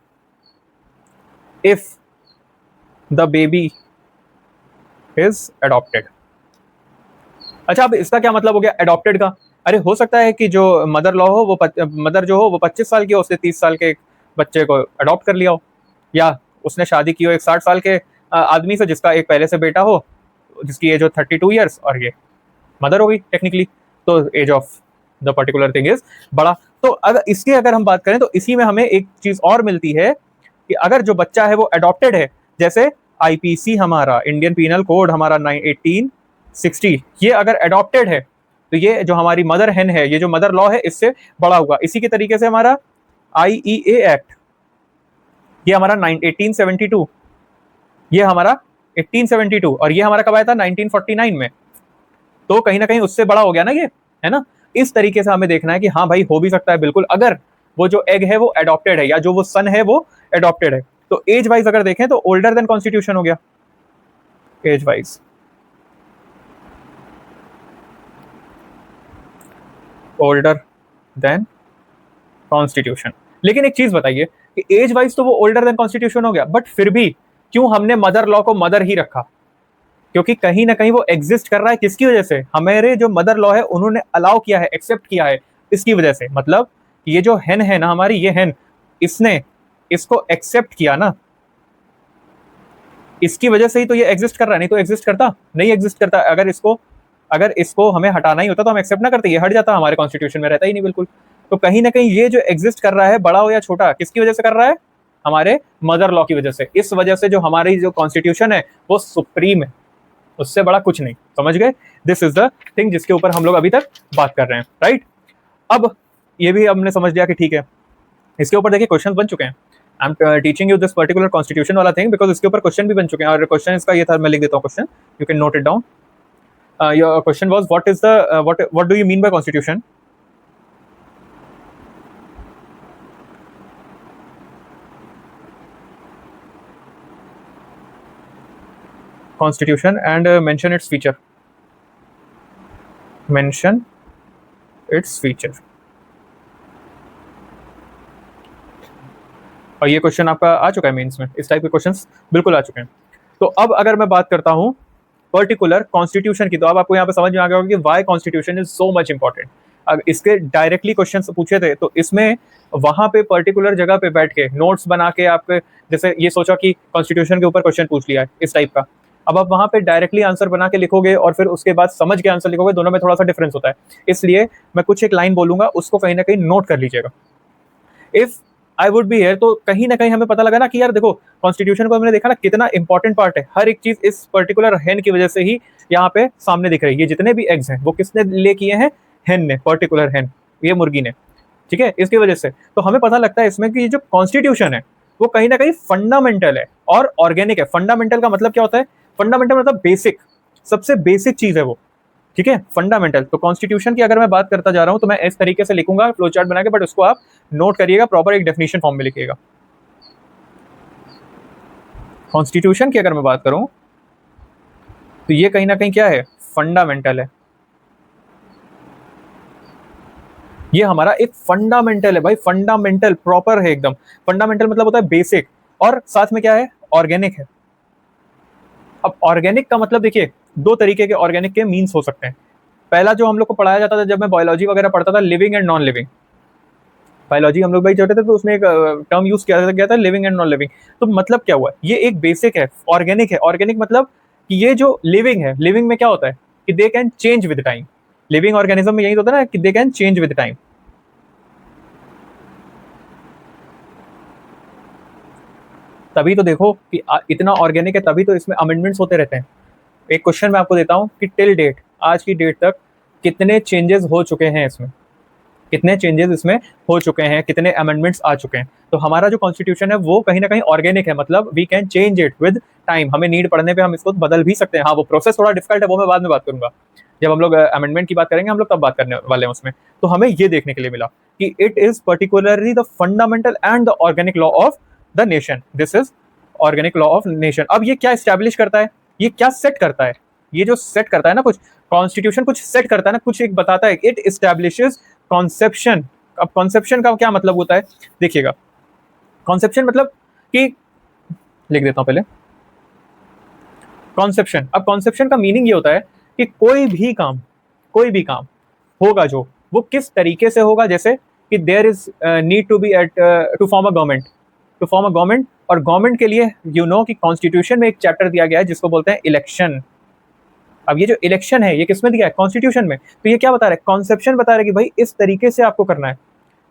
if the baby is adopted. अच्छा अब इसका क्या मतलब हो गया एडॉप्टेड का, अरे हो सकता है कि जो मदर लॉ हो वो मदर जो हो वो 25 साल की हो, उसने 30 साल के बच्चे को अडॉप्ट कर लिया हो, या उसने शादी की हो एक 60 साल के आदमी से जिसका एक पहले से बेटा हो जिसकी एज हो 32 ईयर्स, और ये मदर हो गई टेक्निकली, तो age of the particular thing is बड़ा। तो अगर हम बात करें तो इसी में हमें एक चीज और मिलती है कि अगर जो बच्चा है वो अडॉप्टेड है, जैसे IPC हमारा इंडियन पीनल कोड हमारा 1860, ये अगर अडॉप्टेड है तो ये जो हमारी मदर हेन है, ये जो मदर लॉ है इससे बड़ा हुआ। इसी के तरीके से हमारा IEA एक्ट, ये हमारा 1872, ये हमारा 1872, और ये हमारा कब आया था 1949 में, तो कहीं ना कहीं उससे बड़ा हो गया ना ये, है ना। इस तरीके से हमें देखना है कि हाँ भाई हो भी सकता है बिल्कुल, अगर वो जो एग है वो अडॉप्टेड है या जो वो सन है वो अडॉप्टेड है। तो एज वाइज अगर देखें तो ओल्डर देन कॉन्स्टिट्यूशन हो गया age wise, older than constitution. लेकिन एक चीज बताइए कि एज वाइज तो वो ओल्डर देन कॉन्स्टिट्यूशन हो गया, बट फिर भी क्यों हमने मदर लॉ को मदर ही रखा, क्योंकि कहीं ना कहीं वो एग्जिस्ट कर रहा है किसकी वजह से, हमारे जो मदर लॉ है उन्होंने अलाउ किया है, एक्सेप्ट किया है, इसकी वजह से। मतलब ये जो हेन है ना हमारी, ये हेन, इसने इसको एक्सेप्ट किया ना, इसकी वजह से ही तो ये एग्जिस्ट कर रहा है, नहीं तो एग्जिस्ट करता नहीं, एग्जिस्ट करता। अगर इसको हमें हटाना ही होता तो हम एक्सेप्ट ना करते, ये हट जाता, हमारे कॉन्स्टिट्यूशन में रहता ही नहीं बिल्कुल। तो कहीं ना कहीं ये जो एग्जिस्ट कर रहा है, बड़ा हो या छोटा, किसकी वजह से कर रहा है, हमारे मदर लॉ की वजह से। इस वजह से जो हमारी जो कॉन्स्टिट्यूशन है वो सुप्रीम है, उससे बड़ा कुछ नहीं, समझ गए। दिस इज द थिंग जिसके ऊपर हम लोग अभी तक बात कर रहे हैं, राइट। अब ये भी हमने समझ लिया कि ठीक है, इसके ऊपर देखिए क्वेश्चन बन चुके हैं। I am teaching you this particular constitution वाला थिंग बिकॉज इसके ऊपर क्वेश्चन भी बन चुके हैं। और क्वेश्चन इसका ये था, मैं लिख देता हूँ question, you can note it down. Your question was what is the what do you mean by constitution. Constitution and mention its feature. Mention its feature. और ये क्वेश्चन आपका आ चुका है मेंस में, इस टाइप के क्वेश्चंस बिल्कुल आ चुके हैं। तो अब अगर मैं बात करता हूँ पर्टिकुलर कॉन्स्टिट्यूशन की, तो अब आपको यहाँ पे समझ में आ गया होगा कि why constitution is so much important. अब इसके डायरेक्टली क्वेश्चन पूछे थे तो इसमें वहां पे पर्टिकुलर जगह पे बैठ के नोट्स बना के आपके, जैसे ये सोचा कि कॉन्स्टिट्यूशन के ऊपर क्वेश्चन पूछ लिया है इस टाइप का, अब आप वहां पे डायरेक्टली आंसर बना के लिखोगे और फिर उसके बाद समझ के आंसर लिखोगे, दोनों में थोड़ा सा डिफरेंस होता है। इसलिए मैं कुछ एक लाइन बोलूंगा, उसको कहीं ना कहीं नोट कर लीजिएगा। If I would be here, तो कहीं ना कहीं हमें पता लगा ना कि यार देखो कॉन्स्टिट्यूशन को हमने देखा ना कितना इंपॉर्टेंट पार्ट है, हर एक चीज इस पर्टिकुलर हेन की वजह से ही यहाँ पे सामने दिख रही है। ये जितने भी एग्स हैं वो किसने ले किए हैं, हेन ने, पर्टिकुलर हेन, ये मुर्गी ने, ठीक है। इसकी वजह से तो हमें पता लगता है इसमें कि ये जो कॉन्स्टिट्यूशन है वो कहीं ना कहीं फंडामेंटल है और ऑर्गेनिक है। फंडामेंटल का मतलब क्या होता है, फंडामेंटल मतलब बेसिक, सबसे बेसिक चीज है वो, ठीक है, फंडामेंटल। तो कॉन्स्टिट्यूशन की अगर मैं बात करता जा रहा हूं तो मैं इस तरीके से लिखूंगा फ्लो चार्ट बना के, बट उसको आप नोट करिएगा, प्रॉपर एक डेफिनेशन फॉर्म में लिखिएगा। कॉन्स्टिट्यूशन की अगर मैं बात करूं तो ये कहीं ना कहीं क्या है, फंडामेंटल है। ये हमारा एक फंडामेंटल है भाई, फंडामेंटल प्रॉपर है एकदम। फंडामेंटल मतलब होता है बेसिक, और साथ में क्या है, ऑर्गेनिक है। अब ऑर्गेनिक का मतलब देखिए, दो तरीके के ऑर्गेनिक के मीन्स हो सकते हैं। पहला जो हम लोग को पढ़ाया जाता था जब मैं बायोलॉजी वगैरह पढ़ता था, living and non living. Biology हम लोग भाई छोटे थे तो उसमें एक टर्म यूज किया गया था, लिविंग एंड नॉन लिविंग। तो मतलब क्या हुआ, ये एक बेसिक है, ऑर्गेनिक है। ऑर्गेनिक मतलब कि ये जो लिविंग है, लिविंग में क्या होता है कि they can change with time. Living organism में यही होता है ना कि they can change with time. तभी तो देखो कि इतना ऑर्गेनिक है, तभी तो इसमें अमेंडमेंट्स होते रहते हैं। एक क्वेश्चन मैं आपको देता हूं कि टिल डेट, आज की डेट तक कितने चेंजेस हो चुके हैं इसमें, कितने चेंजेस इसमें हो चुके हैं, कितने अमेंडमेंट्स आ चुके हैं। तो हमारा जो कॉन्स्टिट्यूशन है वो कहीं ना कहीं ऑर्गेनिक है, मतलब we can change it with time. हमें नीड पड़ने पे हम इसको बदल भी सकते हैं। हाँ, वो प्रोसेस थोड़ा डिफिकल्ट है, वो मैं बाद में बात करूंगा, जब हम लोग अमेंडमेंट की बात करेंगे हम लोग तब बात करने वाले हैं उसमें। तो हमें ये देखने के लिए मिला कि it is particularly the fundamental and the organic law of the nation. This is organic law of nation. अब ये क्या स्टैब्लिश करता है, ये क्या सेट करता है, ये जो सेट करता है ना, कुछ कॉन्स्टिट्यूशन कुछ सेट करता है ना, कुछ एक बताता है, इट स्टैब्लिशेस कॉन्सेप्शन। अब कॉन्सेप्शन का क्या मतलब होता है, देखिएगा, कॉन्सेप्शन मतलब कि, लिख देता हूं पहले कॉन्सेप्शन। अब कॉन्सेप्शन का मीनिंग ये होता है कि कोई भी काम होगा जो, वो किस तरीके से होगा। जैसे कि there is need to be at to form a government, to form a government, और गवर्नमेंट के लिए यू नो कि कॉन्स्टिट्यूशन में एक चैप्टर दिया गया है जिसको बोलते हैं इलेक्शन। अब ये जो इलेक्शन है ये किसमें दिया है, कॉन्स्टिट्यूशन में। तो ये क्या बता रहा है, कॉन्सेप्शन बता रहा है कि भाई इस तरीके से आपको करना है।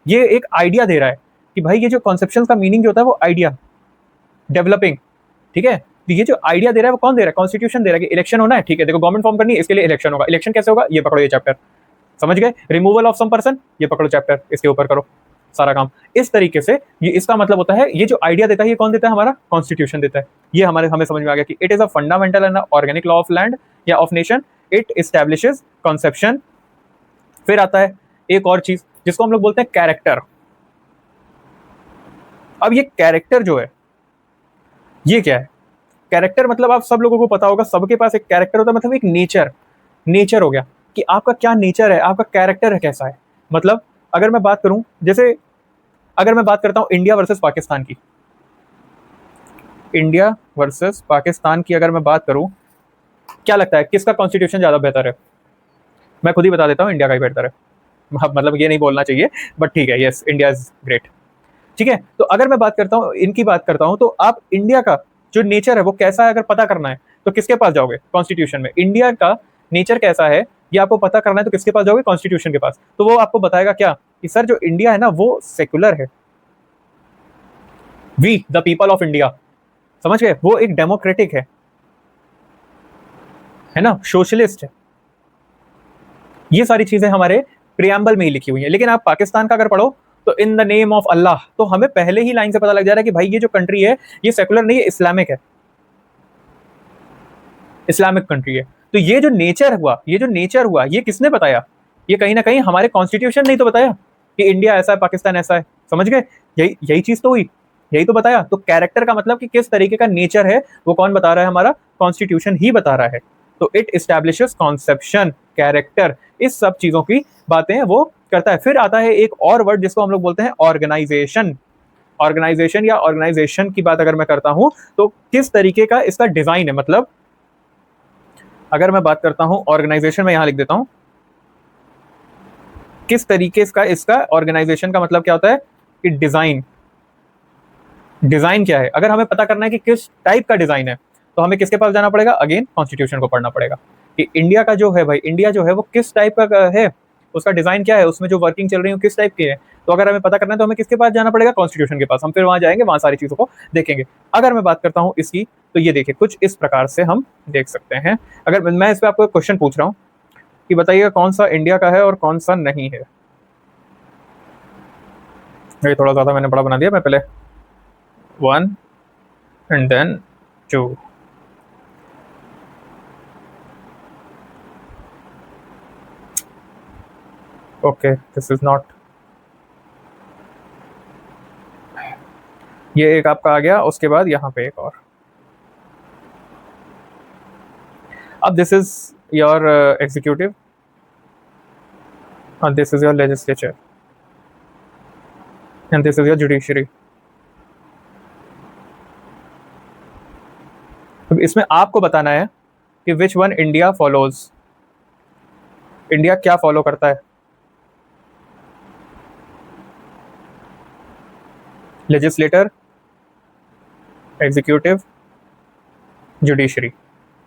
ये एक आइडिया दे रहा है कि भाई ये जो कॉन्सेप्शन का मीनिंग जो होता है वो आइडिया, डेवलपिंग, ठीक है। तो ये जो आइडिया दे रहा है वो कौन दे रहा है, कॉन्स्टिट्यूशन दे रहा है कि इलेक्शन होना है, ठीक है, देखो गवर्नमेंट फॉर्म करनी है, इसके लिए इलेक्शन होगा। इलेक्शन कैसे होगा, ये पकड़ो, ये चैप्टर समझ गए। रिमूवल ऑफ सम पर्सन, ये पकड़ो चैप्टर, इसके ऊपर करो सारा काम। इस तरीके से ये इसका मतलब होता है, ये जो आइडिया देता है ये कौन देता है, हमारा कॉन्स्टिट्यूशन देता है। ये हमें समझ में आ गया कि it is a fundamental and organic law of land या of nation. It establishes conception. फिर आता है एक और चीज जिसको हम लोग बोलते हैं कैरेक्टर। अब ये कैरेक्टर जो है ये क्या है, कैरेक्टर मतलब आप सब लोगों को पता होगा, सबके पास एक कैरेक्टर होता है, मतलब एक नेचर हो गया कि आपका क्या नेचर है, आपका कैरेक्टर है कैसा है। मतलब अगर मैं बात करूं, जैसे अगर मैं बात करता हूं इंडिया वर्सेस पाकिस्तान की, इंडिया वर्सेस पाकिस्तान की अगर मैं बात करूं क्या लगता है किसका कॉन्स्टिट्यूशन ज्यादा बेहतर है? मैं खुद ही बता देता हूँ, इंडिया का ही बेहतर है। मतलब ये नहीं बोलना चाहिए, बट ठीक है, यस इंडिया इज ग्रेट। ठीक है, तो अगर मैं बात करता हूँ, इनकी बात करता हूँ, तो आप इंडिया का जो नेचर है वो कैसा है अगर पता करना है तो किसके पास जाओगे? कॉन्स्टिट्यूशन में। इंडिया का नेचर कैसा है ये आपको पता करना है तो किसके पास जाओगे? कॉन्स्टिट्यूशन के पास। तो वो आपको बताएगा क्या कि सर जो इंडिया है ना वो सेक्युलर है, we the people of India, समझ गए, वो एक डेमोक्रेटिक है ना, सोशलिस्ट है। ये सारी चीजें हमारे प्रियम्बल में ही लिखी हुई है। लेकिन आप पाकिस्तान का अगर पढ़ो तो इन द नेम ऑफ अल्लाह, तो हमें पहले ही लाइन से पता लग जा रहा है कि भाई ये जो कंट्री है ये सेकुलर नहीं है, इस्लामिक है, इस्लामिक कंट्री है। तो ये जो नेचर हुआ, ये जो नेचर हुआ, ये किसने बताया? ये कहीं ना कहीं हमारे कॉन्स्टिट्यूशन ने तो बताया कि इंडिया ऐसा है, पाकिस्तान ऐसा है, समझ गए? यही यही चीज तो हुई, यही तो बताया। तो कैरेक्टर का मतलब कि किस तरीके का नेचर है वो कौन बता रहा है? हमारा कॉन्स्टिट्यूशन ही बता रहा है। तो इट इस्टेब्लिशेस कॉन्सेप्शन, कैरेक्टर, इस सब चीजों की बातें वो करता है। फिर आता है एक और वर्ड जिसको हम लोग बोलते हैं ऑर्गेनाइजेशन। ऑर्गेनाइजेशन या ऑर्गेनाइजेशन की बात अगर मैं करता हूं तो किस तरीके का इसका डिजाइन है, मतलब अगर मैं बात करता हूं ऑर्गेनाइजेशन में, यहां लिख देता हूं किस तरीके का इसका ऑर्गेनाइजेशन का मतलब क्या होता है कि डिजाइन। डिजाइन क्या है? अगर हमें पता करना है कि किस टाइप का डिजाइन है तो हमें किसके पास जाना पड़ेगा? अगेन कॉन्स्टिट्यूशन को पढ़ना पड़ेगा कि इंडिया का जो है भाई, इंडिया जो है वो किस टाइप का है, उसका डिजाइन क्या है, उसमें जो वर्किंग चल रही है किस टाइप की है। तो अगर हमें पता करना है तो हमें किसके पास जाना पड़ेगा? कॉन्स्टिट्यूशन के पास। हम फिर वहां जाएंगे, वहां सारी चीजों को देखेंगे। अगर मैं बात करता हूँ इसकी, तो ये देखिए कुछ इस प्रकार से हम देख सकते हैं। अगर मैं इस पर आपको क्वेश्चन पूछ रहा हूँ कि बताइएगा कौन सा इंडिया का है और कौन सा नहीं है। ये थोड़ा ज्यादा मैंने बड़ा बना दिया, मैं पहले 1 and then 2। Okay, this is not, ये एक आपका आ गया, उसके बाद यहाँ पे एक और। अब this is your executive and this is your legislature and this is your judiciary। तो इसमें आपको बताना है कि which one India follows, India क्या फॉलो करता है? Legislator, executive, judiciary.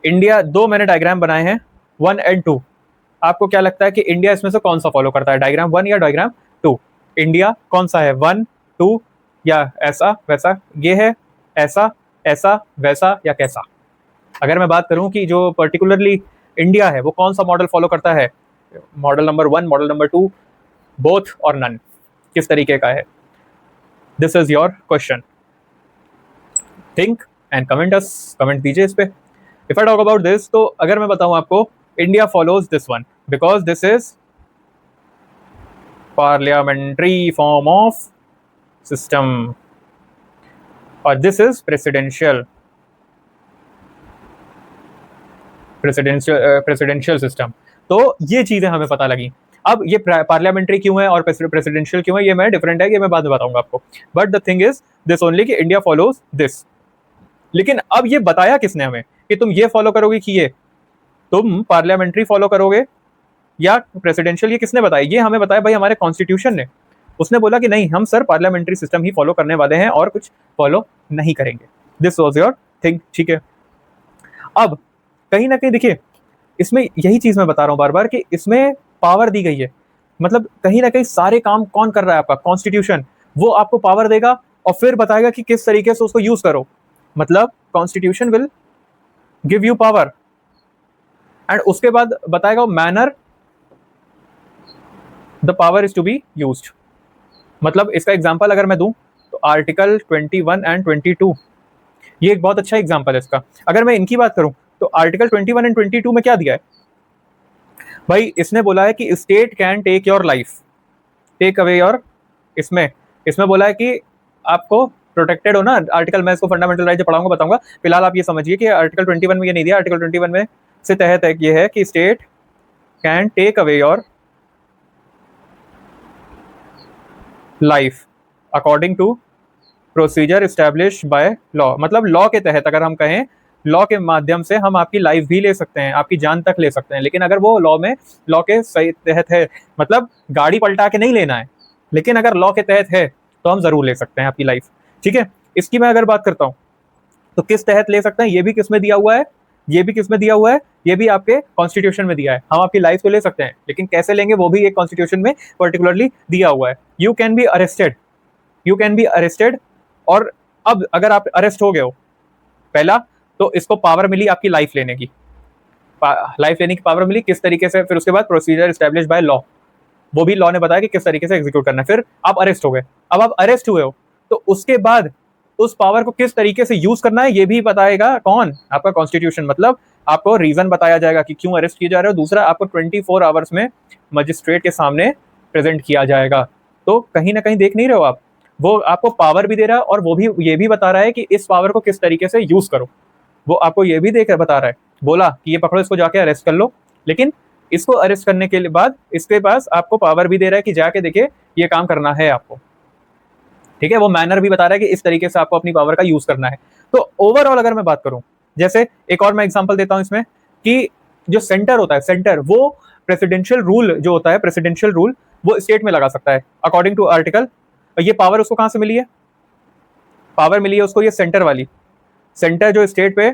इंडिया, दो मैंने डायग्राम बनाए हैं 1 and 2। आपको क्या लगता है कि इंडिया इसमें से कौन सा फॉलो करता है, डायग्राम 1 या डायग्राम 2? इंडिया कौन सा है, 1 2 या ऐसा वैसा? ये है ऐसा ऐसा वैसा या कैसा? अगर मैं बात करूं कि जो पर्टिकुलरली इंडिया है वो कौन सा मॉडल फॉलो करता है, model number 1, model number 2, both और नन, किस तरीके का है? This is your question, think and comment दीजिए इस पे। If I talk about this, तो अगर मैं बताऊं आपको, India follows this one because this is parliamentary form of system और दिस इज प्रेसिडेंशियल सिस्टम। तो ये चीजें हमें पता लगी। अब ये पार्लियामेंट्री क्यों है और प्रेसिडेंशियल क्यों है, ये मैं डिफरेंट है, ये मैं बाद में बताऊंगा आपको। But the thing is this only कि इंडिया फॉलोज दिस। लेकिन अब ये बताया किसने हमें कि तुम ये फॉलो करोगे कि ये तुम पार्लियामेंट्री फॉलो करोगे या प्रेसिडेंशियल? ये किसने बताया? ये हमें बताया भाई हमारे कॉन्स्टिट्यूशन ने। उसने बोला कि नहीं, हम सर पार्लियामेंट्री सिस्टम ही फॉलो करने वाले हैं और कुछ फॉलो नहीं करेंगे। दिस वॉज योर थिंग, ठीक है। अब कहीं ना कहीं देखिए, इसमें यही चीज मैं बता रहा हूं बार बार कि इसमें पावर दी गई है, मतलब कहीं ना कहीं सारे काम कौन कर रहा है? आपका कॉन्स्टिट्यूशन। वो आपको पावर देगा और फिर बताएगा कि किस तरीके से उसको यूज करो। मतलब constitution will give you power and उसके बाद बताएगा manner the power is to be used. मतलब इसका एग्जांपल अगर मैं दूं तो आर्टिकल 21 एंड 22, ये एक बहुत अच्छा एग्जांपल है इसका। अगर मैं इनकी बात करूं तो आर्टिकल 21 एंड 22 में क्या दिया है भाई? इसने बोला है कि state can take your life, take away your, इसमें इसमें बोला है कि आपको प्रोटेक्टेड हो ना। आर्टिकल, मैं इसको फंडामेंटल राइट पढ़ाऊंगा, बताऊंगा। फिलहाल आप ये समझिए कि आर्टिकल 21 में ये नहीं दिया। आर्टिकल 21 में से तहत है ये है कि state can take away your life according to procedure establish by law. मतलब लॉ के तहत अगर हम कहें लॉ के माध्यम से हम आपकी लाइफ भी ले सकते हैं, आपकी जान तक ले सकते हैं, लेकिन अगर वो लॉ के सही तहत है, मतलब गाड़ी पलटा के नहीं लेना है, लेकिन अगर लॉ के तहत है तो हम जरूर ले सकते हैं आपकी लाइफ। ठीक है, इसकी मैं अगर बात करता हूँ तो किस तहत ले सकते हैं, ये भी किस में दिया हुआ है, ये भी किस में दिया हुआ है, ये भी आपके कॉन्स्टिट्यूशन में दिया है। हम आपकी लाइफ तो ले सकते हैं, लेकिन कैसे लेंगे वो भी एक कॉन्स्टिट्यूशन में पर्टिकुलरली दिया हुआ है। You can be arrested, you can be arrested. और अब अगर आप अरेस्ट हो गए हो, पहला तो इसको पावर मिली आपकी लाइफ लेने की, लाइफ लेने की पावर मिली किस तरीके से, फिर उसके बाद प्रोसीजर एस्टेब्लिश बाय लॉ, वो भी लॉ ने बताया कि किस तरीके से एग्जीक्यूट करना है। फिर आप अरेस्ट हो गए, अब आप अरेस्ट हुए हो तो उसके बाद उस पावर को किस तरीके से यूज करना है ये भी बताएगा कौन, आपका कॉन्स्टिट्यूशन। मतलब आपको रीजन बताया जाएगा कि क्यों अरेस्ट किए जा रहे हो। दूसरा, आपको 24 आवर्स में मजिस्ट्रेट के सामने प्रेजेंट किया जाएगा। तो कहीं ना कहीं देख नहीं रहे हो आप, वो आपको पावर भी दे रहा है और वो भी ये भी बता रहा है कि इस पावर को किस तरीके से यूज करो। वो आपको ये भी देख बता रहा है, बोला कि ये पकड़ो, इसको जाके अरेस्ट कर लो, लेकिन इसको अरेस्ट करने के बाद इसके पास आपको पावर भी दे रहा है कि जाके देखिए ये काम करना है आपको। ठीक है, वो मैनर भी बता रहा है कि इस तरीके से आपको अपनी पावर का यूज करना है। तो ओवरऑल अगर मैं बात करूं, जैसे एक और मैं एग्जांपल देता हूं इसमें, कि जो सेंटर होता है, सेंटर वो प्रेसिडेंशियल रूल जो होता है, प्रेसिडेंशियल रूल वो स्टेट में लगा सकता है अकॉर्डिंग टू आर्टिकल। ये पावर उसको कहां से मिली है, पावर मिली है उसको ये सेंटर वाली, सेंटर जो स्टेट पे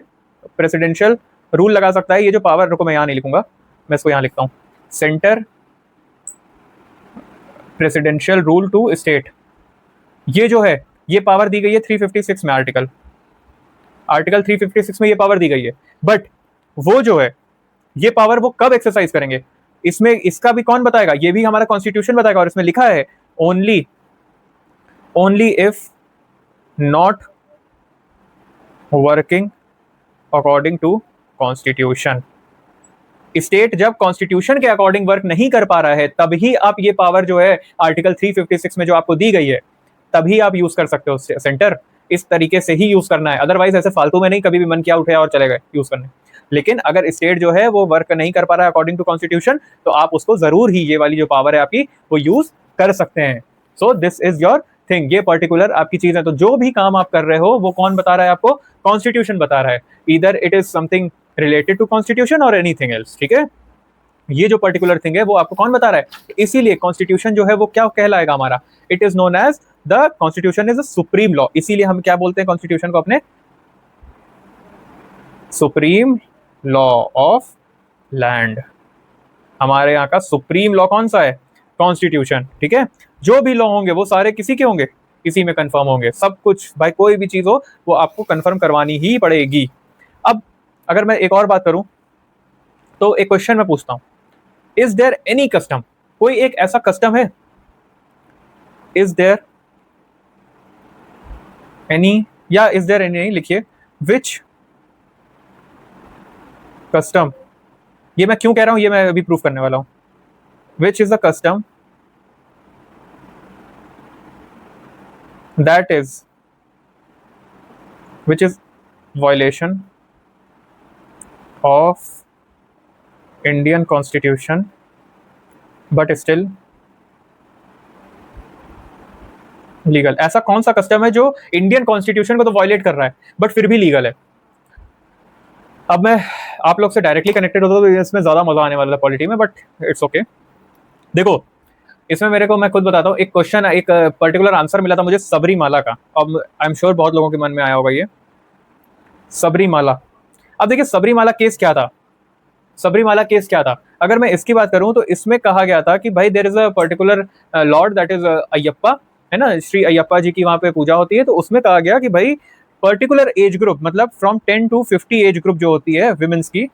प्रेसिडेंशियल रूल लगा सकता है। ये जो पावर, रुको मैं यहां नहीं लिखूंगा, मैं इसको यहां लिखता हूं, centre presidential rule to state, ये जो है ये पावर दी गई है 356 में, आर्टिकल 356 में ये पावर दी गई है। बट वो जो है ये पावर वो कब एक्सरसाइज करेंगे, इसमें इसका भी कौन बताएगा, ये भी हमारा कॉन्स्टिट्यूशन बताएगा। और इसमें लिखा है only if not working according to constitution. State जब कॉन्स्टिट्यूशन के अकॉर्डिंग वर्क नहीं कर पा रहा है तभी आप ये पावर जो है आर्टिकल 356 में जो आपको दी गई है तभी आप यूज कर सकते हो। सेंटर इस तरीके से ही यूज करना है, अदरवाइज ऐसे फालतू में नहीं, कभी भी मन किया उठे और चले गए यूज करने। लेकिन अगर स्टेट जो है वो वर्क नहीं कर पा रहा है अकॉर्डिंग टू कॉन्स्टिट्यूशन, तो आप उसको जरूर ही ये वाली जो पावर है आपकी वो यूज कर सकते हैं। So this is your thing, ये पर्टिकुलर आपकी चीज है। तो जो भी काम आप कर रहे हो वो कौन बता रहा है आपको, कॉन्स्टिट्यूशन बता रहा है। Either it is something related to constitution और एनीथिंग एल्स। ठीक है, ये जो पर्टिकुलर थिंग है वो आपको कौन बता रहा है। इसीलिए कॉन्स्टिट्यूशन जो है वो क्या कहलाएगा हमारा, it is known as the constitution is a supreme law. इसीलिए हम क्या बोलते हैं कॉन्स्टिट्यूशन को अपने, सुप्रीम लॉ ऑफ लैंड। हमारे यहाँ का सुप्रीम लॉ कौन सा है, कॉन्स्टिट्यूशन। ठीक है, जो भी लॉ होंगे वो सारे किसी के होंगे, इसी में कंफर्म होंगे। सब कुछ भाई, कोई भी चीज हो वो आपको कंफर्म करवानी ही पड़ेगी। अब अगर मैं एक और बात करूं तो एक क्वेश्चन मैं पूछता हूं, इज देयर एनी कस्टम, कोई एक ऐसा कस्टम है, इज देयर एनी, या इज देयर एनी लिखिए, विच कस्टम, ये मैं क्यों कह रहा हूं ये मैं अभी प्रूफ करने वाला हूं। Which is the custom that is, which is violation of Indian constitution but still legal. ऐसा कौन सा कस्टम है जो इंडियन कॉन्स्टिट्यूशन को तो वायलेट कर रहा है बट फिर भी लीगल है। अब मैं आप लोग से डायरेक्टली कनेक्टेड होता तो इसमें ज्यादा मजा आने वाला था पॉलिटी में, बट इट्स ओके। देखो इसमें मेरे को, मैं खुद बताता हूँ, एक क्वेश्चन, एक पर्टिकुलर आंसर मिला था मुझे सबरीमाला का। अब आई एम श्योर बहुत लोगों के मन में आया होगा ये सबरीमाला। अब देखिए सबरीमाला केस क्या था, सबरीमाला केस क्या था। अगर मैं इसकी बात करूं तो इसमें कहा गया था कि भाई there is a particular lord that is Ayyappa, है ना, श्री अयप्पा जी की वहां पे पूजा होती है। तो उसमें कहा गया कि भाई पर्टिकुलर एज ग्रुप, मतलब फ्रॉम 10 to 50 एज ग्रुप जो होती है विमेंस की,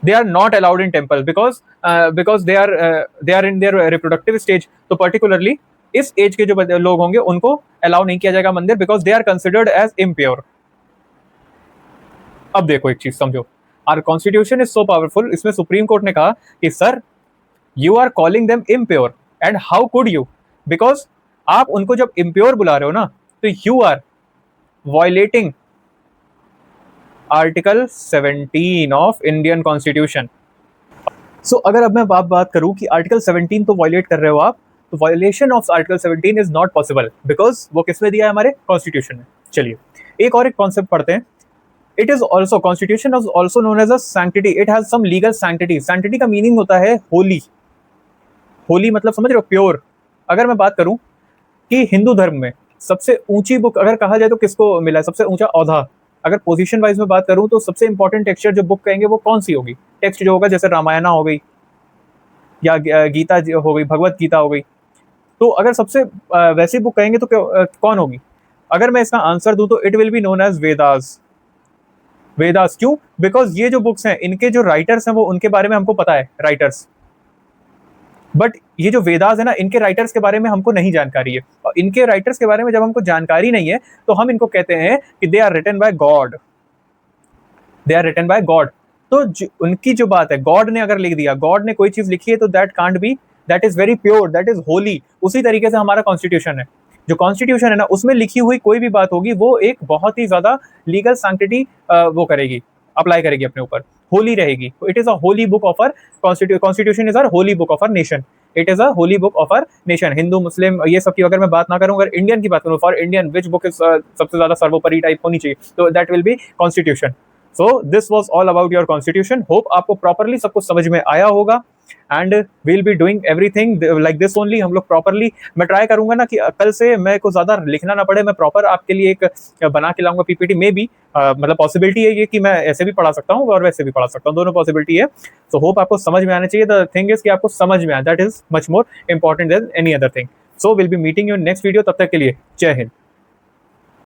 they are not allowed in temple because they are in their reproductive stage। तो particularly इस एज के जो लोग होंगे उनको अलाउ नहीं किया जाएगा मंदिर, because they are considered as impure. अब देखो एक चीज समझो, our constitution is so powerful, इसमें सुप्रीम कोर्ट ने कहा कि sir you are calling them impure and how could you, because आप उनको जब इम्प्योर बुला रहे हो ना तो you are violating article 17 of Indian constitution. So अगर अब मैं बात करूं कि आर्टिकल 17 तो वायलेट कर रहे हो आप, तो violation of article 17 is not possible because वो किसमें दिया है, हमारे कॉन्स्टिट्यूशन में। चलिए एक और एक कॉन्सेप्ट पढ़ते हैं, it is also, constitution is also known as a sanctity, it has some legal sanctity. Sanctity का मीनिंग होता है होली। होली मतलब समझ रहे हो, प्योर। अगर मैं बात करूं कि हिंदू धर्म में सबसे ऊंची बुक अगर कहा जाए तो किसको मिला है सबसे ऊंचा औधा, अगर पोजीशन वाइज में बात करूं तो सबसे इंपॉर्टेंट टेक्सचर जो बुक कहेंगे वो कौन सी होगी, टेक्स्ट जो होगा, जैसे रामायणा हो गई या गीता हो गई, भगवत गीता हो गई। तो अगर सबसे वैसी बुक कहेंगे तो कौन होगी? अगर मैं इसका आंसर दूं तो it will be known as Vedas. Vedas क्यों? बिकॉज ये जो बुक्स हैं इनके जो राइटर्स हैं वो उनके बारे में हमको पता है, राइटर्स। बट ये जो वेदास है ना, इनके राइटर्स के बारे में हमको नहीं जानकारी है, और इनके राइटर्स के बारे में जब हमको जानकारी नहीं है तो हम इनको कहते हैं कि they are written by God, they are written by God. तो उनकी जो बात है, गॉड ने अगर लिख दिया, गॉड ने कोई चीज लिखी है तो that can't be, that is very pure, that is Holi. उसी तरीके से हमारा कॉन्स्टिट्यूशन है, जो कॉन्स्टिट्यूशन है ना उसमें लिखी हुई कोई भी बात होगी वो एक बहुत ही ज्यादा लीगल सैंक्टिटी वो करेगी, अप्लाई करेगी अपने ऊपर, होली रहेगी। It is a holy book of our constitution, is our holy book of our nation, it is a holy book of our nation. हिंदू मुस्लिम ये सब की अगर मैं बात ना करूं, अगर इंडियन की बात करूं, for Indian which book is सबसे ज्यादा सर्वोपरि टाइप होनी चाहिए, तो that will be constitution. So this was all about your constitution. Hope आपको प्रॉपरली सब कुछ समझ में आया होगा, and will be doing everything like this only. हम लोग प्रॉपरली, मैं ट्राई करूंगा ना कि कल से मैं को ज्यादा लिखना ना पड़े, मैं प्रॉपर आपके लिए एक बना के लाऊंगा पीपीटी में भी। मतलब पॉसिबिलिटी है ये कि मैं ऐसे भी पढ़ा सकता हूँ और वैसे भी पढ़ा सकता हूँ, दोनों पॉसिबिलिटी है। सो होप आपको समझ में आना चाहिए। द थिंग इज कि आपको समझ में आए, that is much more important than any other thing. So will be meeting you in next video, तब तक के लिए जय हिंद।